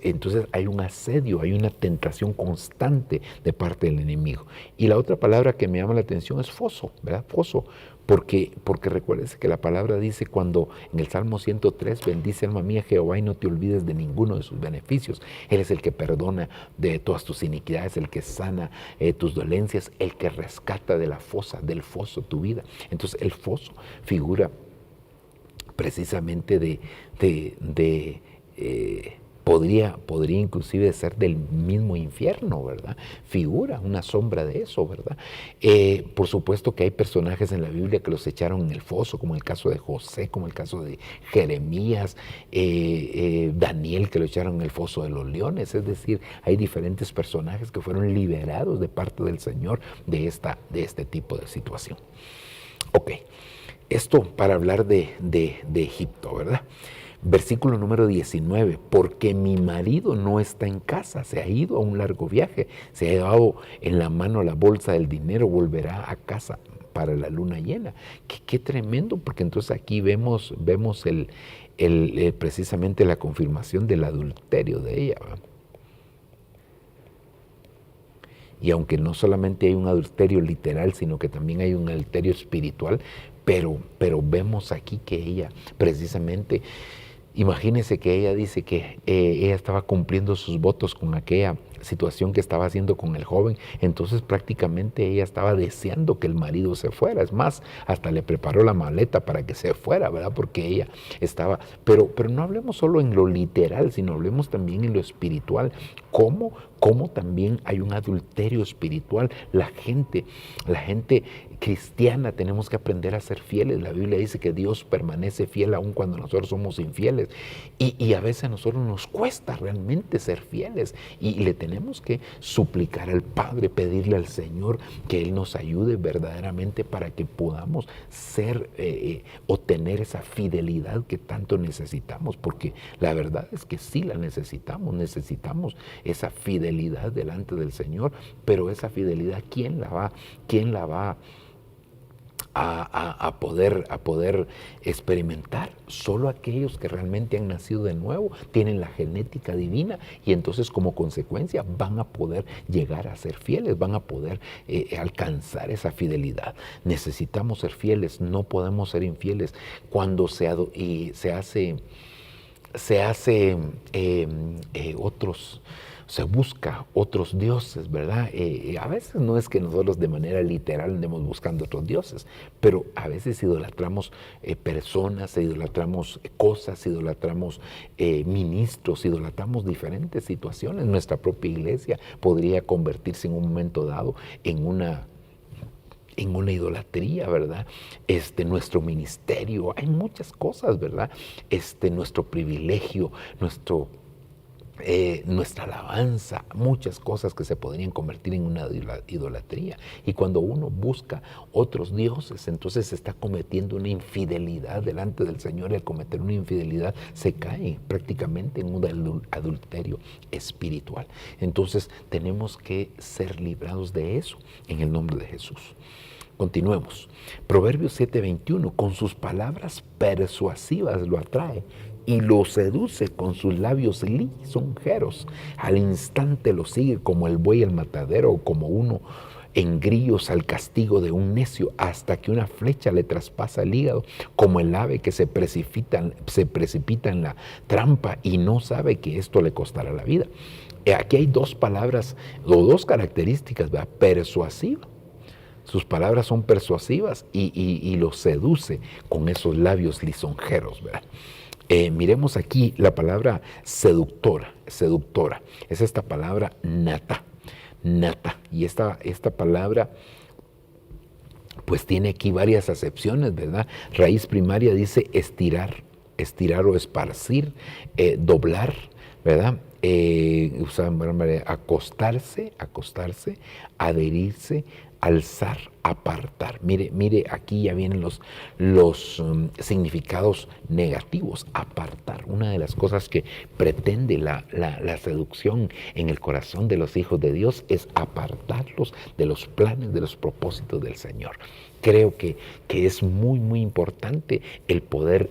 hay un asedio, hay una tentación constante de parte del enemigo. Y la otra palabra que me llama la atención es foso, ¿verdad? Foso, porque recuérdense que la palabra dice cuando en el Salmo 103, bendice alma mía Jehová y no te olvides de ninguno de sus beneficios. Él es el que perdona de todas tus iniquidades, el que sana tus dolencias, el que rescata de la fosa, del foso tu vida. Entonces el foso figura precisamente podría inclusive ser del mismo infierno, ¿verdad? Figura una sombra de eso, ¿verdad? Por supuesto que hay personajes en la Biblia que los echaron en el foso, como el caso de José, como el caso de Jeremías, Daniel, que lo echaron en el foso de los leones. Es decir, hay diferentes personajes que fueron liberados de parte del Señor de este tipo de situación. Ok, esto para hablar de Egipto, ¿verdad? Versículo número 19, porque mi marido no está en casa, se ha ido a un largo viaje, se ha llevado en la mano la bolsa del dinero, volverá a casa para la luna llena. Qué tremendo, porque entonces aquí vemos precisamente la confirmación del adulterio de ella, ¿verdad? Y aunque no solamente hay un adulterio literal, sino que también hay un adulterio espiritual, pero vemos aquí que ella precisamente, imagínense que ella dice que ella estaba cumpliendo sus votos con aquella situación que estaba haciendo con el joven, entonces prácticamente ella estaba deseando que el marido se fuera. Es más, hasta le preparó la maleta para que se fuera, ¿verdad? Porque ella estaba, pero no hablemos solo en lo literal, sino hablemos también en lo espiritual. ¿Cómo también hay un adulterio espiritual? La gente cristiana tenemos que aprender a ser fieles. La Biblia dice que Dios permanece fiel aun cuando nosotros somos infieles, y a veces a nosotros nos cuesta realmente ser fieles, y le tenemos que suplicar al Padre, pedirle al Señor que Él nos ayude verdaderamente para que podamos ser o tener esa fidelidad que tanto necesitamos, porque la verdad es que sí la necesitamos esa fidelidad delante del Señor, pero esa fidelidad, ¿quién la va a poder experimentar? Solo aquellos que realmente han nacido de nuevo, tienen la genética divina, y entonces como consecuencia van a poder llegar a ser fieles, van a poder alcanzar esa fidelidad. Necesitamos ser fieles, no podemos ser infieles. Cuando se busca otros dioses, ¿verdad? A veces no es que nosotros de manera literal andemos buscando otros dioses, pero a veces idolatramos personas, idolatramos cosas, idolatramos ministros, idolatramos diferentes situaciones. Nuestra propia iglesia podría convertirse en un momento dado en una idolatría, ¿verdad? Nuestro ministerio, hay muchas cosas, ¿verdad? Nuestro privilegio, nuestra alabanza, muchas cosas que se podrían convertir en una idolatría. Y cuando uno busca otros dioses, entonces se está cometiendo una infidelidad delante del Señor, y al cometer una infidelidad se cae prácticamente en un adulterio espiritual. Entonces tenemos que ser librados de eso en el nombre de Jesús. Continuemos. Proverbios 7:21, con sus palabras persuasivas lo atrae y lo seduce con sus labios lisonjeros. Al instante lo sigue como el buey al matadero, o como uno en grillos al castigo de un necio, hasta que una flecha le traspasa el hígado, como el ave que se precipita en la trampa y no sabe que esto le costará la vida. Aquí hay dos palabras o dos características, ¿verdad? Persuasiva. sus palabras son persuasivas y los seduce con esos labios lisonjeros, ¿verdad? Miremos aquí la palabra seductora, es esta palabra nata, y esta palabra pues tiene aquí varias acepciones, ¿verdad? Raíz primaria dice estirar o esparcir, doblar, ¿verdad? Acostarse, adherirse, alzar, apartar. Mire, aquí ya vienen los significados negativos. Apartar, una de las cosas que pretende la seducción en el corazón de los hijos de Dios es apartarlos de los planes, de los propósitos del Señor. Creo que es muy, muy importante el poder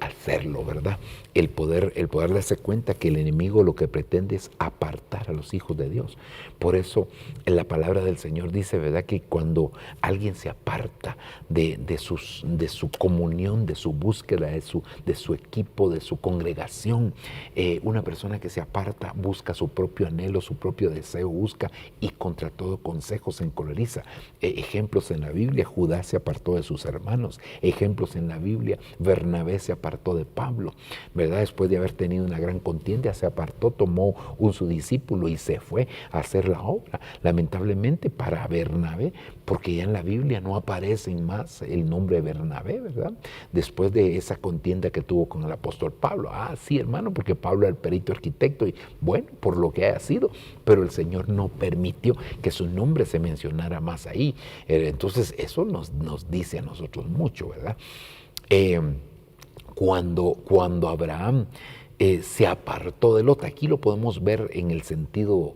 hacerlo, ¿verdad? El poder darse cuenta que el enemigo lo que pretende es apartar a los hijos de Dios. Por eso la palabra del Señor dice, ¿verdad?, que cuando alguien se aparta de su comunión, de su búsqueda, de su equipo, de su congregación, una persona que se aparta busca su propio anhelo, su propio deseo, busca y contra todo consejo se encoleriza. Ejemplos en la Biblia, Judá se apartó de sus hermanos. Ejemplos en la Biblia, Bernabé se apartó de Pablo, ¿verdad? Después de haber tenido una gran contienda, se apartó, tomó su discípulo y se fue a hacer la obra. Lamentablemente para Bernabé, porque ya en la Biblia no aparece más el nombre de Bernabé, ¿verdad? Después de esa contienda que tuvo con el apóstol Pablo. Sí, hermano, porque Pablo era el perito arquitecto y bueno, por lo que haya sido, pero el Señor no permitió que su nombre se mencionara más ahí. Entonces eso nos dice a nosotros mucho, ¿verdad? Cuando Abraham se apartó de Lot, aquí lo podemos ver en el sentido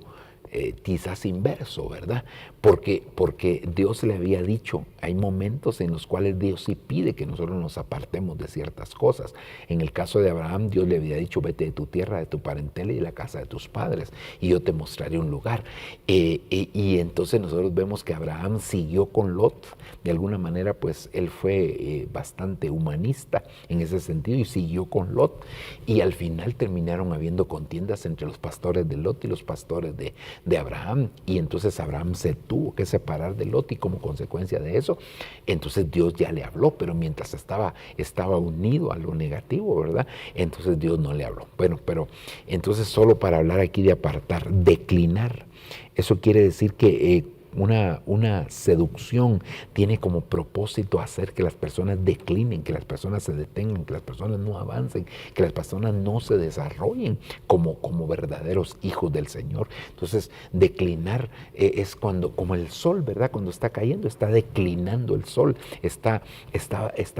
quizás inverso, ¿verdad? Porque Dios le había dicho, hay momentos en los cuales Dios sí pide que nosotros nos apartemos de ciertas cosas. En el caso de Abraham, Dios le había dicho, vete de tu tierra, de tu parentela y de la casa de tus padres, y yo te mostraré un lugar. Y entonces nosotros vemos que Abraham siguió con Lot. De alguna manera, pues él fue bastante humanista en ese sentido y siguió con Lot. Y al final terminaron habiendo contiendas entre los pastores de Lot y los pastores de Abraham. Y entonces Abraham se tuvo que separar de Lot y como consecuencia de eso, entonces Dios ya le habló, pero mientras estaba unido a lo negativo, ¿verdad? Entonces Dios no le habló. Bueno, pero entonces solo para hablar aquí de apartar, declinar, eso quiere decir que una seducción tiene como propósito hacer que las personas declinen, que las personas se detengan, que las personas no avancen, que las personas no se desarrollen como verdaderos hijos del Señor. Entonces, declinar es cuando, como el sol, ¿verdad? Cuando está cayendo, está declinando el sol, está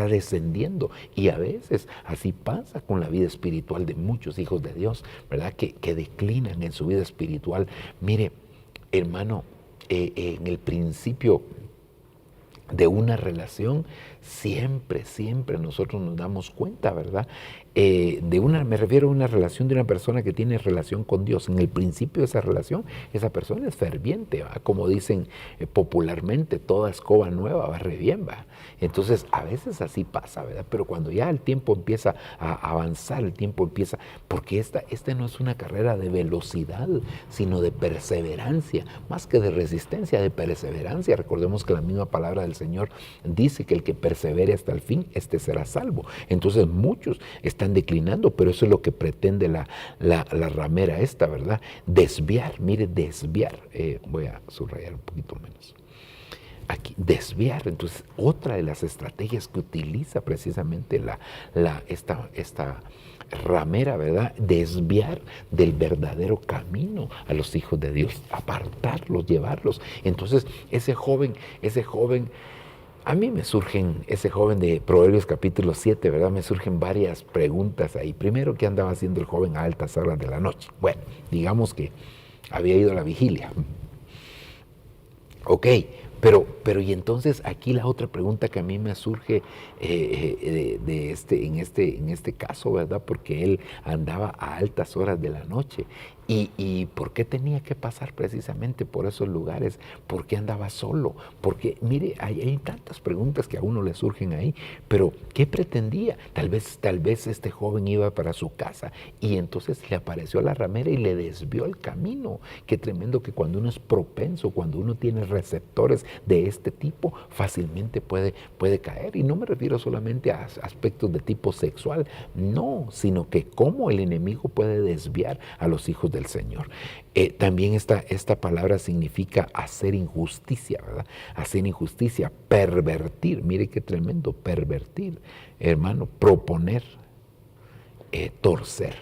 descendiendo. Y a veces así pasa con la vida espiritual de muchos hijos de Dios, ¿verdad? Que declinan en su vida espiritual. Mire, hermano, en el principio de una relación, siempre nosotros nos damos cuenta, ¿verdad? Me refiero a una relación de una persona que tiene relación con Dios. En el principio de esa relación, esa persona es ferviente, ¿va? Como dicen popularmente, toda escoba nueva barre bien, ¿va? Entonces, a veces así pasa, ¿verdad? Pero cuando ya el tiempo empieza a avanzar, porque esta no es una carrera de velocidad, sino de perseverancia, más que de resistencia, de perseverancia. Recordemos que la misma palabra del Señor dice que el que persevere hasta el fin, este será salvo. Entonces, muchos están declinando, pero eso es lo que pretende la ramera esta, ¿verdad? Desviar, desviar. Voy a subrayar un poquito menos. Aquí, desviar. Entonces, otra de las estrategias que utiliza precisamente esta ramera, ¿verdad? Desviar del verdadero camino a los hijos de Dios, apartarlos, llevarlos. Entonces, ese joven, a mí me surgen, ese joven de Proverbios capítulo 7, ¿verdad? Me surgen varias preguntas ahí. Primero, ¿qué andaba haciendo el joven a altas horas de la noche? Bueno, digamos que había ido a la vigilia. Ok, pero Pero y entonces aquí la otra pregunta que a mí me surge en este caso, ¿verdad? Porque él andaba a altas horas de la noche. ¿Y por qué tenía que pasar precisamente por esos lugares? ¿Por qué andaba solo? Porque, mire, hay tantas preguntas que a uno le surgen ahí, pero ¿qué pretendía? Tal vez este joven iba para su casa y entonces le apareció la ramera y le desvió el camino. Qué tremendo que cuando uno es propenso, cuando uno tiene receptores de este tipo, fácilmente puede caer. Y no me refiero solamente a aspectos de tipo sexual, no, sino que cómo el enemigo puede desviar a los hijos del Señor. También esta palabra significa hacer injusticia, ¿verdad? Hacer injusticia, pervertir, mire qué tremendo, pervertir, hermano, proponer, torcer.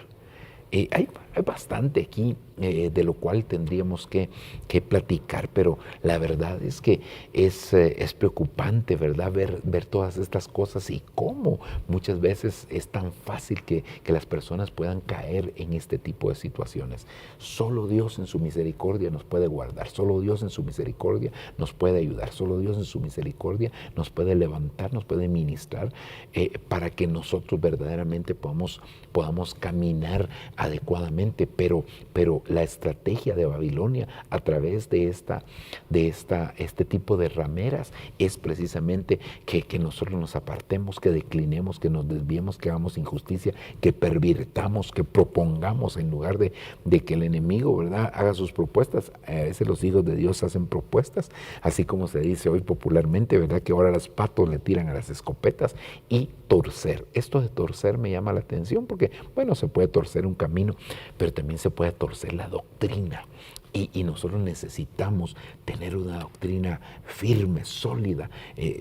Hay bastante aquí de lo cual tendríamos que platicar, pero la verdad es que es preocupante, ¿verdad? Ver todas estas cosas y cómo muchas veces es tan fácil que las personas puedan caer en este tipo de situaciones. Solo Dios en su misericordia nos puede guardar, solo Dios en su misericordia nos puede ayudar, solo Dios en su misericordia nos puede levantar, nos puede ministrar para que nosotros verdaderamente podamos caminar adecuadamente, pero la estrategia de Babilonia a través de este tipo de rameras es precisamente que nosotros nos apartemos, que declinemos, que nos desviemos, que hagamos injusticia, que pervirtamos, que propongamos en lugar de que el enemigo, ¿verdad?, haga sus propuestas. A veces los hijos de Dios hacen propuestas, así como se dice hoy popularmente, ¿verdad?, que ahora los patos le tiran a las escopetas, y torcer. Esto de torcer me llama la atención porque, bueno, se puede torcer un camino, pero también se puede torcer la doctrina. Y nosotros necesitamos tener una doctrina firme, sólida.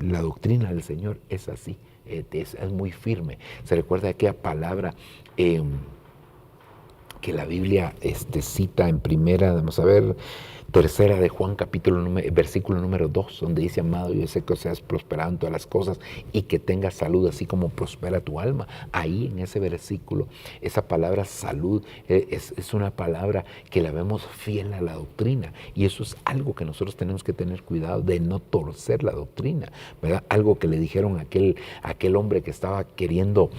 La doctrina del Señor es así, es muy firme. Se recuerda aquella palabra que la Biblia cita en primera, vamos a ver, tercera de Juan, versículo número 2, donde dice: amado, yo sé que seas prosperado en todas las cosas y que tengas salud, así como prospera tu alma. Ahí en ese versículo, esa palabra salud es una palabra que la vemos fiel a la doctrina, y eso es algo que nosotros tenemos que tener cuidado de no torcer la doctrina, ¿verdad? Algo que le dijeron a aquel hombre que estaba queriendo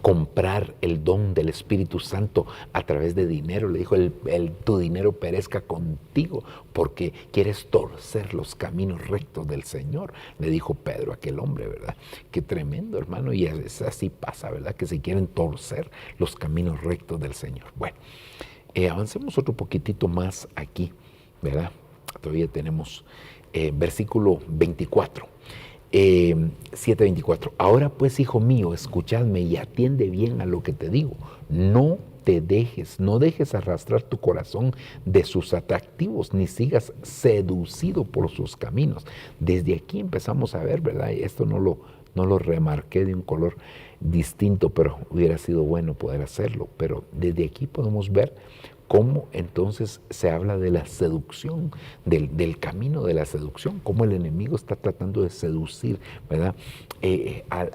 comprar el don del Espíritu Santo a través de dinero. Le dijo: tu dinero perezca contigo, porque quieres torcer los caminos rectos del Señor, le dijo Pedro a aquel hombre, ¿verdad? Qué tremendo, hermano, y así pasa, ¿verdad? Que se quieren torcer los caminos rectos del Señor. Bueno, avancemos otro poquitito más aquí, ¿verdad? Todavía tenemos versículo 24. 7:24. Ahora pues, hijo mío, escuchadme y atiende bien a lo que te digo. No dejes arrastrar tu corazón de sus atractivos, ni sigas seducido por sus caminos. Desde aquí empezamos a ver, ¿verdad? Esto no lo remarqué de un color distinto, pero hubiera sido bueno poder hacerlo. Pero desde aquí podemos ver cómo entonces se habla de la seducción, del camino de la seducción, cómo el enemigo está tratando de seducir, ¿verdad?,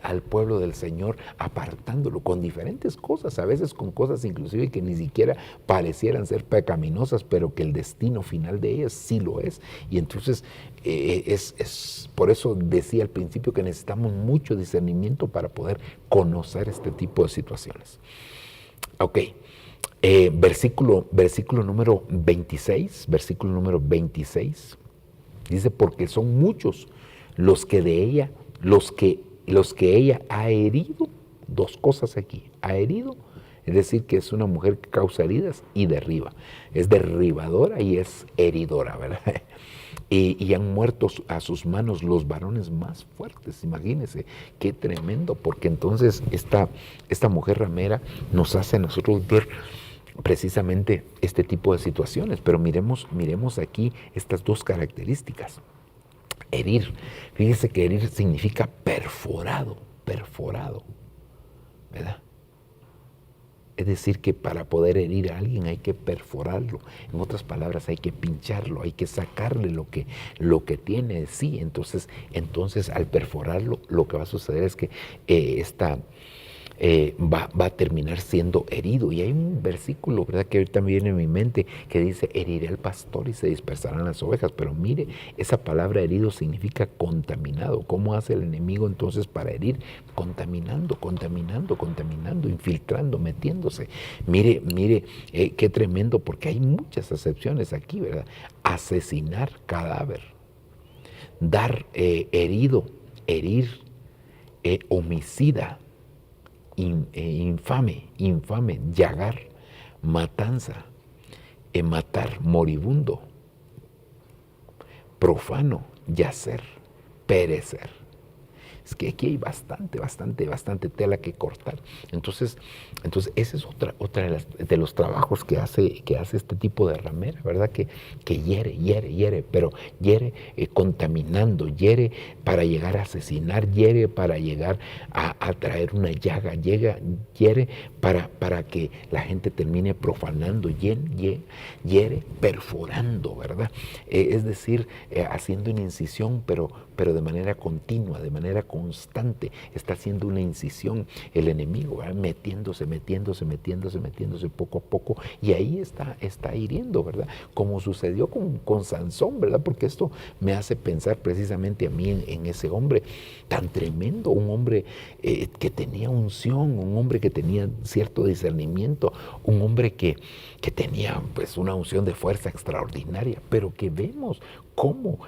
al pueblo del Señor, apartándolo con diferentes cosas, a veces con cosas inclusive que ni siquiera parecieran ser pecaminosas, pero que el destino final de ellas sí lo es. Y entonces por eso decía al principio que necesitamos mucho discernimiento para poder conocer este tipo de situaciones. Ok. Versículo número 26, dice: porque son muchos los que ella ha herido. Dos cosas aquí: ha herido, es decir, que es una mujer que causa heridas y derriba, es derribadora y es heridora, ¿verdad? Y han muerto a sus manos los varones más fuertes. Imagínense, qué tremendo, porque entonces esta mujer ramera nos hace a nosotros ver precisamente este tipo de situaciones. Pero miremos aquí estas dos características. Herir, fíjese que herir significa perforado, ¿verdad? Es decir, que para poder herir a alguien hay que perforarlo. En otras palabras, hay que pincharlo, hay que sacarle lo que tiene de sí. Entonces, al perforarlo, lo que va a suceder es que va a terminar siendo herido. Y hay un versículo, ¿verdad?, que ahorita me viene a mi mente, que dice: heriré al pastor y se dispersarán las ovejas. Pero mire, esa palabra herido significa contaminado. ¿Cómo hace el enemigo entonces para herir? Contaminando, infiltrando, metiéndose. Mire, qué tremendo, porque hay muchas acepciones aquí, ¿verdad? Asesinar, cadáver. Dar, herido, herir, homicida, infame, llagar, matanza, matar, moribundo, profano, yacer, perecer. Es que aquí hay bastante tela que cortar. Entonces ese es otra de los trabajos que hace este tipo de ramera, ¿verdad? Que hiere, pero hiere contaminando, hiere para llegar a asesinar, hiere para llegar a traer una llaga, hiere para que la gente termine profanando, hiere perforando, ¿verdad? Es decir, haciendo una incisión, pero de manera continua, de manera constante, está haciendo una incisión el enemigo, ¿verdad? Metiéndose poco a poco, y ahí está hiriendo, ¿verdad? Como sucedió con Sansón, ¿verdad? Porque esto me hace pensar precisamente a mí en ese hombre tan tremendo, un hombre que tenía unción, un hombre que tenía cierto discernimiento, un hombre que tenía pues una unción de fuerza extraordinaria, pero que vemos cómo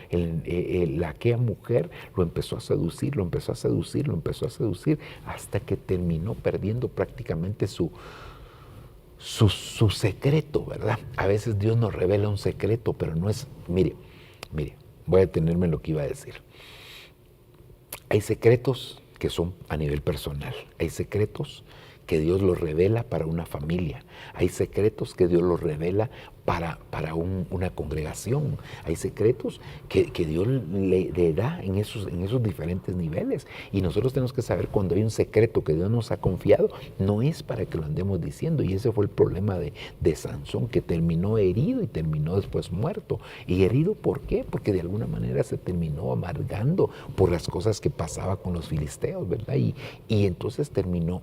aquella mujer lo empezó a seducir, hasta que terminó perdiendo prácticamente su secreto, ¿verdad? A veces Dios nos revela un secreto, pero no es, mire, voy a detenerme en lo que iba a decir. Hay secretos que son a nivel personal, hay secretos que Dios los revela para una familia, hay secretos que Dios los revela para una congregación, hay secretos que Dios le da en esos diferentes niveles, y nosotros tenemos que saber cuando hay un secreto que Dios nos ha confiado, no es para que lo andemos diciendo. Y ese fue el problema de Sansón, que terminó herido y terminó después muerto. ¿Y herido por qué? Porque de alguna manera se terminó amargando por las cosas que pasaba con los filisteos, ¿verdad? Y entonces terminó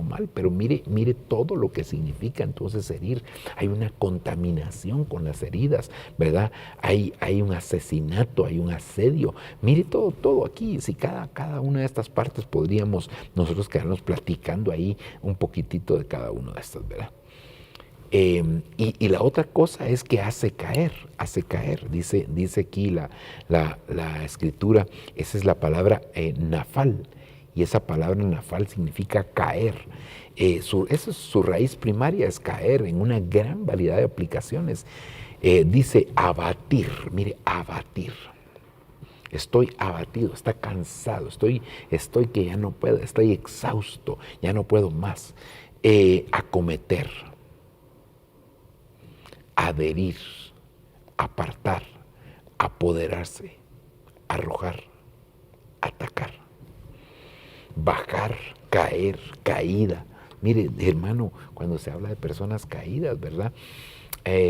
mal. Pero mire todo lo que significa entonces herir. Hay una contaminación con las heridas, ¿verdad? Hay un asesinato, hay un asedio. Mire todo aquí. Si cada una de estas partes podríamos nosotros quedarnos platicando ahí un poquitito de cada una de estas, ¿verdad? Y la otra cosa es que hace caer, dice aquí la escritura, esa es la palabra nafal, y esa palabra nafal significa caer. Esa es su raíz primaria, es caer en una gran variedad de aplicaciones. Dice abatir, mire, abatir. Estoy abatido, está cansado, estoy que ya no puedo, estoy exhausto, ya no puedo más. Acometer, adherir, apartar, apoderarse, arrojar, atacar, bajar, caer, caída. Mire, hermano, cuando se habla de personas caídas, ¿verdad?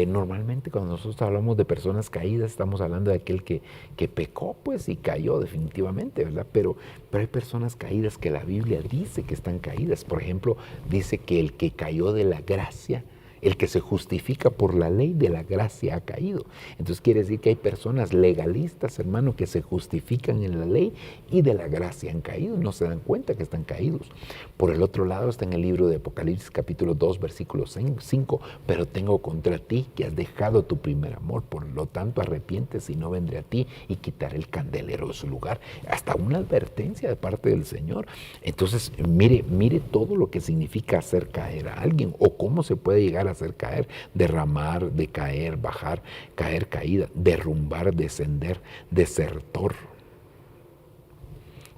Normalmente cuando nosotros hablamos de personas caídas, estamos hablando de aquel que pecó, pues, y cayó definitivamente, ¿verdad? Pero hay personas caídas que la Biblia dice que están caídas. Por ejemplo, dice que el que cayó de la gracia, el que se justifica por la ley de la gracia ha caído. Entonces quiere decir que hay personas legalistas, hermano, que se justifican en la ley y de la gracia han caído, no se dan cuenta que están caídos. Por el otro lado está en el libro de Apocalipsis capítulo 2, versículo 5, pero tengo contra ti que has dejado tu primer amor, por lo tanto arrepientes y no vendré a ti y quitaré el candelero de su lugar. Hasta una advertencia de parte del Señor. Entonces mire todo lo que significa hacer caer a alguien, o cómo se puede llegar a hacer caer: derramar, decaer, bajar, caer, caída, derrumbar, descender, desertor,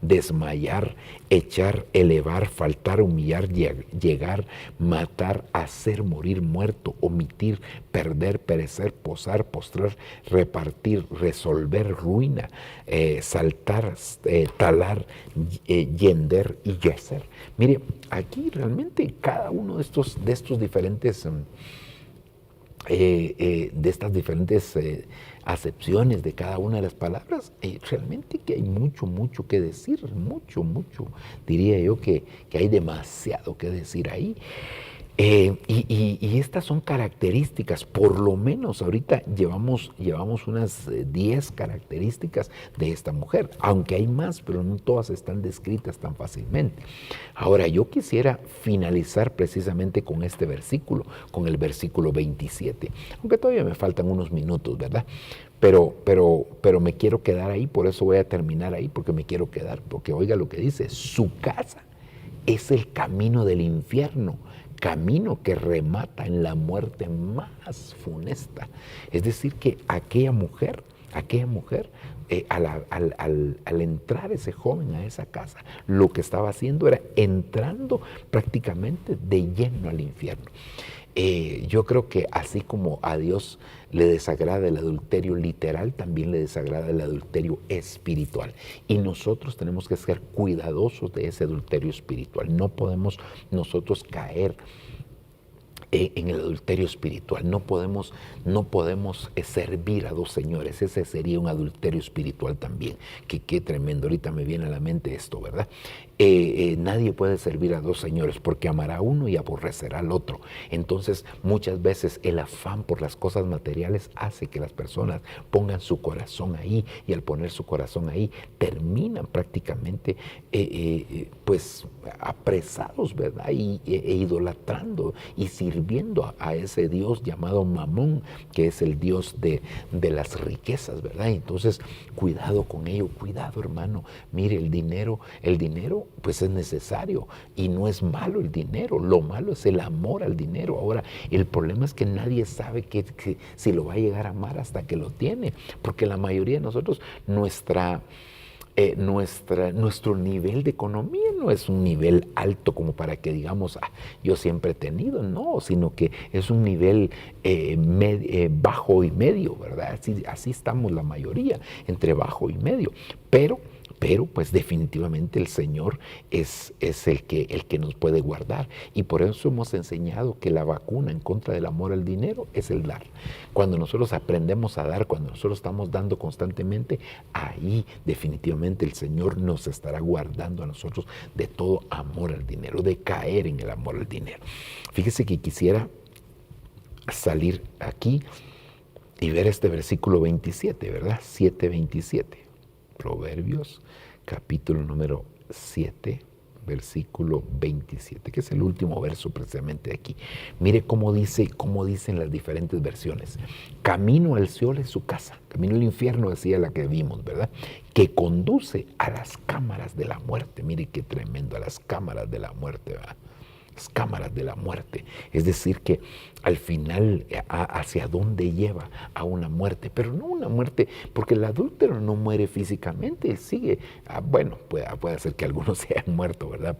desmayar, echar, elevar, faltar, humillar, llegar, matar, hacer, morir, muerto, omitir, perder, perecer, posar, postrar, repartir, resolver, ruina, saltar, talar, yender y yecer. Mire, aquí realmente cada uno de estos diferentes de estas diferentes acepciones de cada una de las palabras, realmente que hay mucho que decir, mucho, diría yo que hay demasiado que decir ahí. Y estas son características, por lo menos ahorita llevamos unas 10 características de esta mujer, aunque hay más, pero no todas están descritas tan fácilmente. Ahora, yo quisiera finalizar precisamente con este versículo, con el versículo 27, aunque todavía me faltan unos minutos, ¿verdad? Pero me quiero quedar ahí, por eso voy a terminar ahí, porque me quiero quedar, porque oiga lo que dice, su casa es el camino del infierno, camino que remata en la muerte más funesta. Es decir, que aquella mujer, al entrar ese joven a esa casa, lo que estaba haciendo era entrando prácticamente de lleno al infierno. Yo creo que así como a Dios le desagrada el adulterio literal, también le desagrada el adulterio espiritual. Y nosotros tenemos que ser cuidadosos de ese adulterio espiritual. No podemos nosotros caer en el adulterio espiritual. No podemos servir a dos señores. Ese sería un adulterio espiritual también. Qué tremendo. Ahorita me viene a la mente esto, ¿verdad? Nadie puede servir a dos señores porque amará a uno y aborrecerá al otro. Entonces, muchas veces el afán por las cosas materiales hace que las personas pongan su corazón ahí, y al poner su corazón ahí terminan prácticamente pues apresados, ¿verdad? E idolatrando y sirviendo a ese Dios llamado Mamón, que es el Dios de las riquezas, ¿verdad? Entonces, cuidado con ello, cuidado, hermano. Mire, el dinero pues es necesario y no es malo el dinero, lo malo es el amor al dinero. Ahora, el problema es que nadie sabe que si lo va a llegar a amar hasta que lo tiene, porque la mayoría de nosotros, nuestro nivel de economía no es un nivel alto como para que digamos, yo siempre he tenido, no, sino que es un nivel bajo y medio, ¿verdad? Así estamos la mayoría, entre bajo y medio, pero pues definitivamente el Señor es el que nos puede guardar, y por eso hemos enseñado que la vacuna en contra del amor al dinero es el dar. Cuando nosotros aprendemos a dar, cuando nosotros estamos dando constantemente, ahí definitivamente el Señor nos estará guardando a nosotros de todo amor al dinero, de caer en el amor al dinero. Fíjese que quisiera salir aquí y ver este versículo 27, ¿verdad? 7:27. Proverbios, capítulo número 7, versículo 27, que es el último verso precisamente de aquí. Mire cómo dicen las diferentes versiones. Camino al Seol es su casa, camino al infierno, decía la que vimos, ¿verdad? Que conduce a las cámaras de la muerte. Mire qué tremendo, a las cámaras de la muerte, ¿verdad? Las cámaras de la muerte, es decir que al final hacia dónde lleva a una muerte, pero no una muerte, porque el adúltero no muere físicamente, él sigue, bueno, puede ser que algunos se hayan muerto, ¿verdad?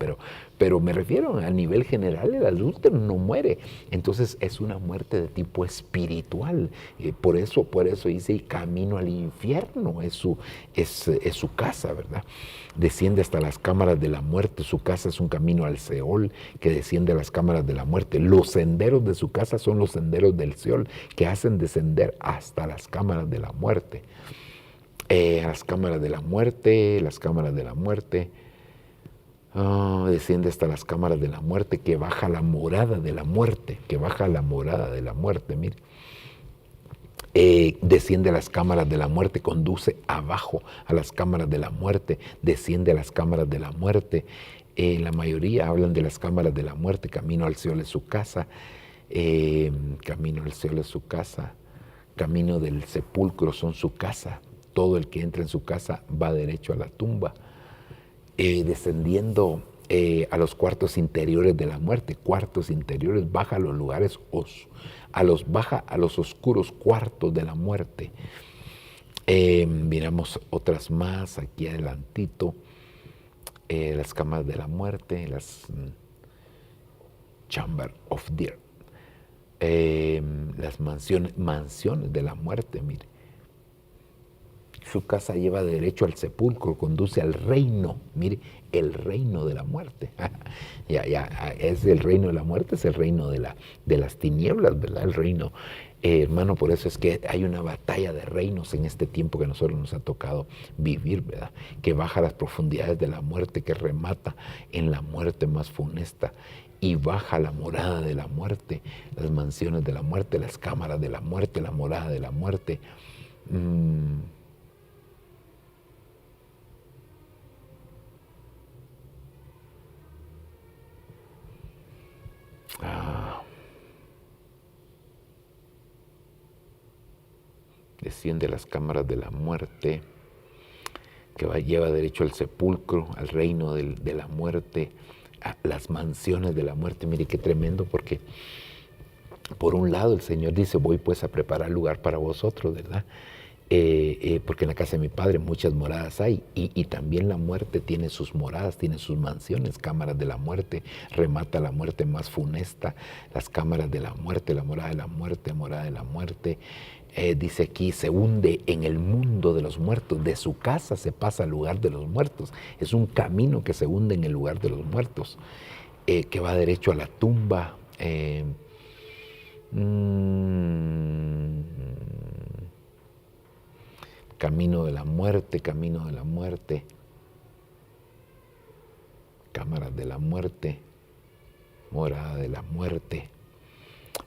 Pero me refiero a nivel general, el adúltero no muere, entonces es una muerte de tipo espiritual, por eso dice, camino al infierno, es su casa, ¿verdad? Desciende hasta las cámaras de la muerte, su casa es un camino al Seol que desciende a las cámaras de la muerte. Los senderos de su casa son los senderos del Seol que hacen descender hasta las cámaras de la muerte. Las cámaras de la muerte, desciende hasta las cámaras de la muerte, que baja a la morada de la muerte, mire. Desciende a las cámaras de la muerte, conduce abajo a las cámaras de la muerte, desciende a las cámaras de la muerte. La mayoría hablan de las cámaras de la muerte, camino al Seol es su casa, camino del sepulcro son su casa, todo el que entra en su casa va derecho a la tumba, descendiendo a los cuartos interiores de la muerte, baja a los lugares baja a los oscuros cuartos de la muerte. Miramos otras más aquí adelantito, las cámaras de la muerte, las Chamber of Death, las mansiones de la muerte, mire. Su casa lleva derecho al sepulcro, conduce al reino, mire, el reino de la muerte. Es el reino de la muerte, es el reino de las tinieblas, ¿verdad? El reino Hermano, por eso es que hay una batalla de reinos en este tiempo que a nosotros nos ha tocado vivir, ¿verdad? Que baja a las profundidades de la muerte, que remata en la muerte más funesta y baja la morada de la muerte, las mansiones de la muerte, las cámaras de la muerte, la morada de la muerte. Desciende las cámaras de la muerte, que lleva derecho al sepulcro, al reino de la muerte, a las mansiones de la muerte. Mire qué tremendo, porque por un lado el Señor dice, voy pues a preparar lugar para vosotros, ¿verdad? Porque en la casa de mi Padre muchas moradas hay, y también la muerte tiene sus moradas, tiene sus mansiones, cámaras de la muerte, remata la muerte más funesta, las cámaras de la muerte, la morada de la muerte, morada de la muerte. Dice aquí, se hunde en el mundo de los muertos, de su casa se pasa al lugar de los muertos, es un camino que se hunde en el lugar de los muertos, que va derecho a la tumba. Camino de la muerte, camino de la muerte, cámaras de la muerte, morada de la muerte.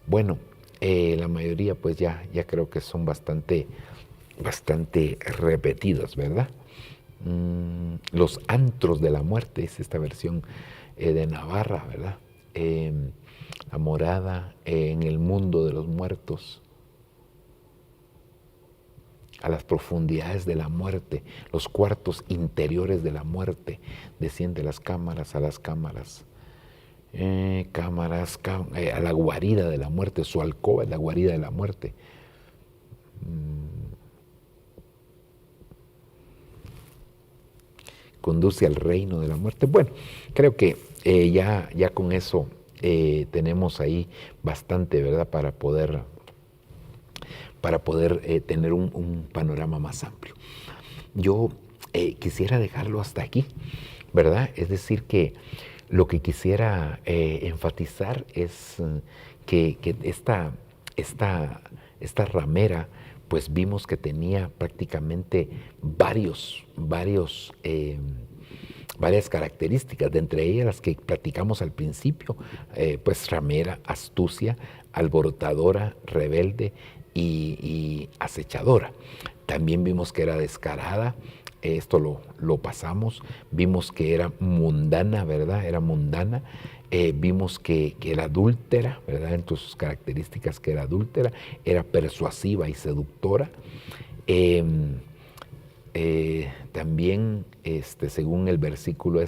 Bueno, la mayoría pues ya creo que son bastante repetidos, ¿verdad? Los antros de la muerte, es esta versión de Navarra, ¿verdad? La morada en el mundo de los muertos, a las profundidades de la muerte, los cuartos interiores de la muerte, desciende las cámaras, a las cámaras, a la guarida de la muerte, su alcoba es la guarida de la muerte. Conduce al reino de la muerte. Bueno, creo que ya con eso tenemos ahí bastante, ¿verdad? Para poder tener un panorama más amplio. Yo quisiera dejarlo hasta aquí, ¿verdad? Es decir, que lo que quisiera enfatizar es que esta ramera, pues vimos que tenía prácticamente varias características, de entre ellas las que platicamos al principio, pues ramera, astucia, alborotadora, rebelde y acechadora. También vimos que era descarada, esto lo pasamos, vimos que era mundana, ¿verdad? Era mundana, vimos que era adúltera, ¿verdad? Entre sus características que era adúltera, era persuasiva y seductora. También, según el versículo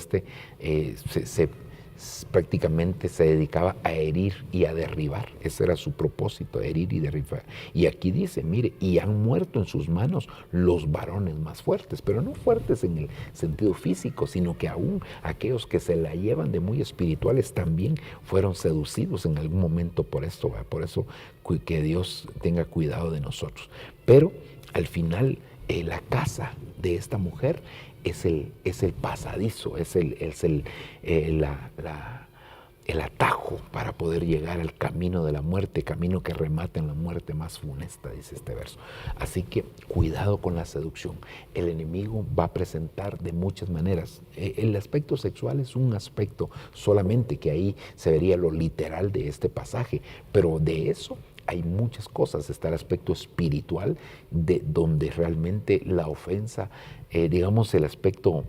prácticamente se dedicaba a herir y a derribar. Ese era su propósito, herir y derribar. Y aquí dice, mire, y han muerto en sus manos los varones más fuertes, pero no fuertes en el sentido físico, sino que aún aquellos que se la llevan de muy espirituales también fueron seducidos en algún momento por esto, ¿verdad? Por eso que Dios tenga cuidado de nosotros. Pero al final la casa de esta mujer es el pasadizo, es el atajo para poder llegar al camino de la muerte, camino que remata en la muerte más funesta, dice este verso. Así que cuidado con la seducción. El enemigo va a presentar de muchas maneras. El aspecto sexual es un aspecto solamente, que ahí se vería lo literal de este pasaje, pero de eso hay muchas cosas. Está el aspecto espiritual, de donde realmente la ofensa, digamos el aspecto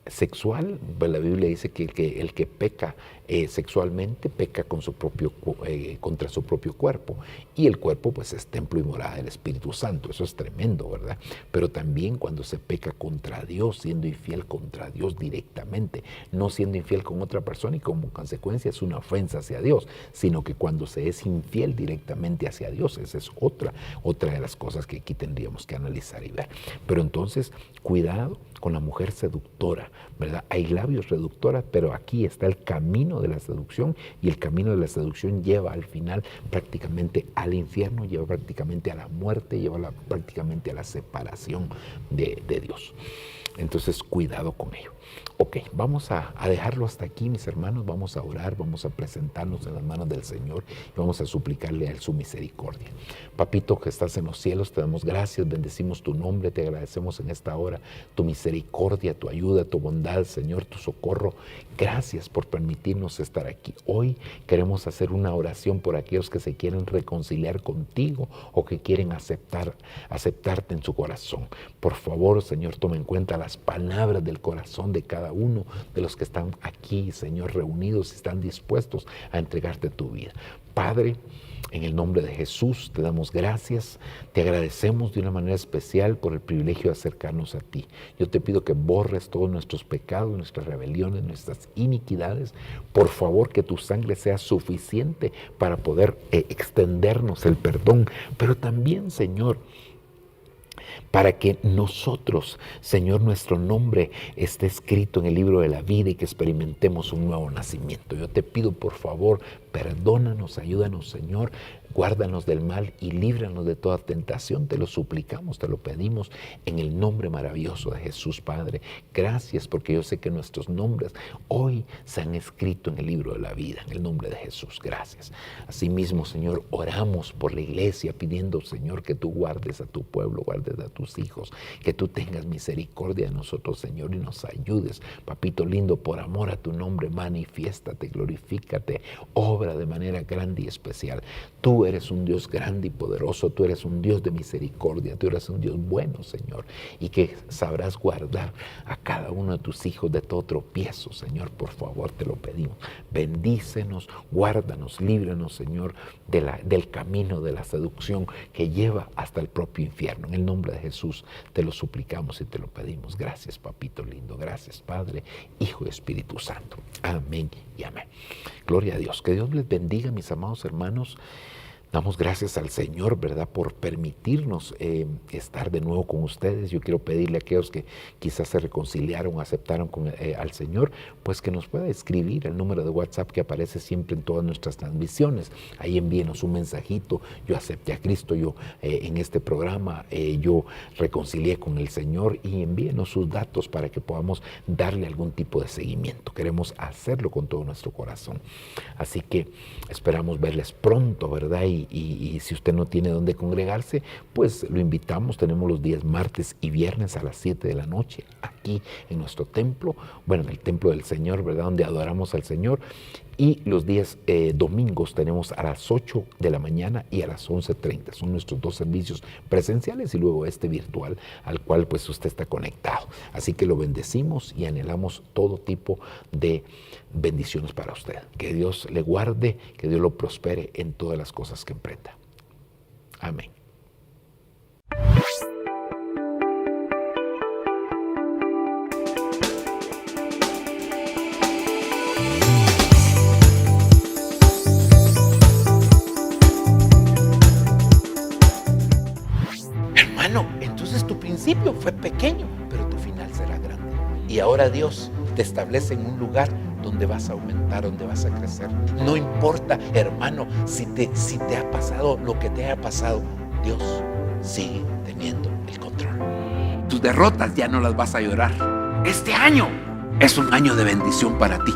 sexual, pues la Biblia dice que el que peca sexualmente peca con contra su propio cuerpo, y el cuerpo pues es templo y morada del Espíritu Santo. Eso es tremendo, ¿verdad? Pero también cuando se peca contra Dios, siendo infiel contra Dios directamente, no siendo infiel con otra persona y como consecuencia es una ofensa hacia Dios, sino que cuando se es infiel directamente hacia Dios, esa es otra de las cosas que aquí tendríamos que analizar y ver. Pero entonces, cuidado con la mujer seductora, ¿verdad? Hay labios reductoras, pero aquí está el camino de la seducción, y el camino de la seducción lleva al final prácticamente al infierno, lleva prácticamente a la muerte, lleva prácticamente a la separación de Dios. Entonces, cuidado con ello. Ok, vamos a dejarlo hasta aquí, mis hermanos. Vamos a orar, vamos a presentarnos en las manos del Señor y vamos a suplicarle a Él su misericordia. Papito que estás en los cielos, te damos gracias, bendecimos tu nombre, te agradecemos en esta hora tu misericordia, tu ayuda, tu bondad, Señor, tu socorro. Gracias por permitirnos estar aquí. Hoy queremos hacer una oración por aquellos que se quieren reconciliar contigo o que quieren aceptarte en su corazón. Por favor, Señor, toma en cuenta las palabras del corazón de cada uno de los que están aquí, Señor, reunidos y están dispuestos a entregarte tu vida. Padre, en el nombre de Jesús te damos gracias, te agradecemos de una manera especial por el privilegio de acercarnos a ti. Yo te pido que borres todos nuestros pecados, nuestras rebeliones, nuestras iniquidades. Por favor, que tu sangre sea suficiente para poder extendernos el perdón, pero también, Señor, para que nosotros, Señor, nuestro nombre esté escrito en el libro de la vida y que experimentemos un nuevo nacimiento. Yo te pido, por favor, perdónanos, ayúdanos, Señor, guárdanos del mal y líbranos de toda tentación. Te lo suplicamos, te lo pedimos en el nombre maravilloso de Jesús, Padre. Gracias, porque yo sé que nuestros nombres hoy se han escrito en el libro de la vida, en el nombre de Jesús. Gracias. Asimismo, Señor, oramos por la iglesia pidiendo, Señor, que tú guardes a tu pueblo, guardes a tus hijos, que tú tengas misericordia de nosotros, Señor, y nos ayudes. Papito lindo, por amor a tu nombre, manifiéstate, glorifícate, obra de manera grande y especial. Tú eres un Dios grande y poderoso, tú eres un Dios de misericordia, tú eres un Dios bueno, Señor, y que sabrás guardar a cada uno de tus hijos de todo tropiezo, Señor. Por favor, te lo pedimos. Bendícenos, guárdanos, líbranos, Señor, del camino de la seducción que lleva hasta el propio infierno. En el nombre de Jesús te lo suplicamos y te lo pedimos. Gracias, papito lindo. Gracias, Padre, Hijo y Espíritu Santo. Amén y amén. Gloria a Dios. Que Dios les bendiga, mis amados hermanos. Damos gracias al Señor, ¿verdad?, por permitirnos estar de nuevo con ustedes. Yo quiero pedirle a aquellos que quizás se reconciliaron, aceptaron al Señor, pues que nos pueda escribir el número de WhatsApp que aparece siempre en todas nuestras transmisiones. Ahí envíenos un mensajito: yo acepté a Cristo, yo en este programa yo reconcilié con el Señor, y envíenos sus datos para que podamos darle algún tipo de seguimiento. Queremos hacerlo con todo nuestro corazón. Así que esperamos verles pronto, ¿verdad? Y si usted no tiene dónde congregarse, pues lo invitamos. Tenemos los días martes y viernes a las 7 de la noche aquí en nuestro templo, bueno, en el templo del Señor, ¿verdad?, donde adoramos al Señor. Y los días domingos tenemos a las 8 de la mañana y a las 11:30. Son nuestros dos servicios presenciales y luego este virtual al cual pues usted está conectado. Así que lo bendecimos y anhelamos todo tipo de bendiciones para usted. Que Dios le guarde, que Dios lo prospere en todas las cosas que emprenda. Amén. Entonces tu principio fue pequeño, pero tu final será grande. Y ahora Dios te establece en un lugar donde vas a aumentar, donde vas a crecer. No importa, hermano, si te ha pasado lo que te haya pasado, Dios sigue teniendo el control. Tus derrotas ya no las vas a llorar. Este año es un año de bendición para ti.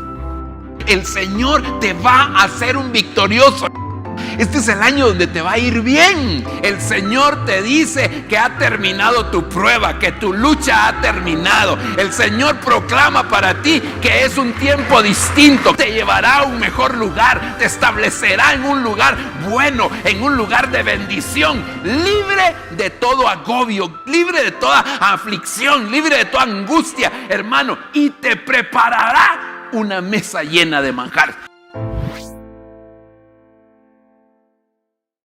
El Señor te va a hacer un victorioso. Este es el año donde te va a ir bien. El Señor te dice que ha terminado tu prueba, que tu lucha ha terminado. El Señor proclama para ti que es un tiempo distinto. Te llevará a un mejor lugar, te establecerá en un lugar bueno, en un lugar de bendición, libre de todo agobio, libre de toda aflicción, libre de toda angustia, hermano, y te preparará una mesa llena de manjar.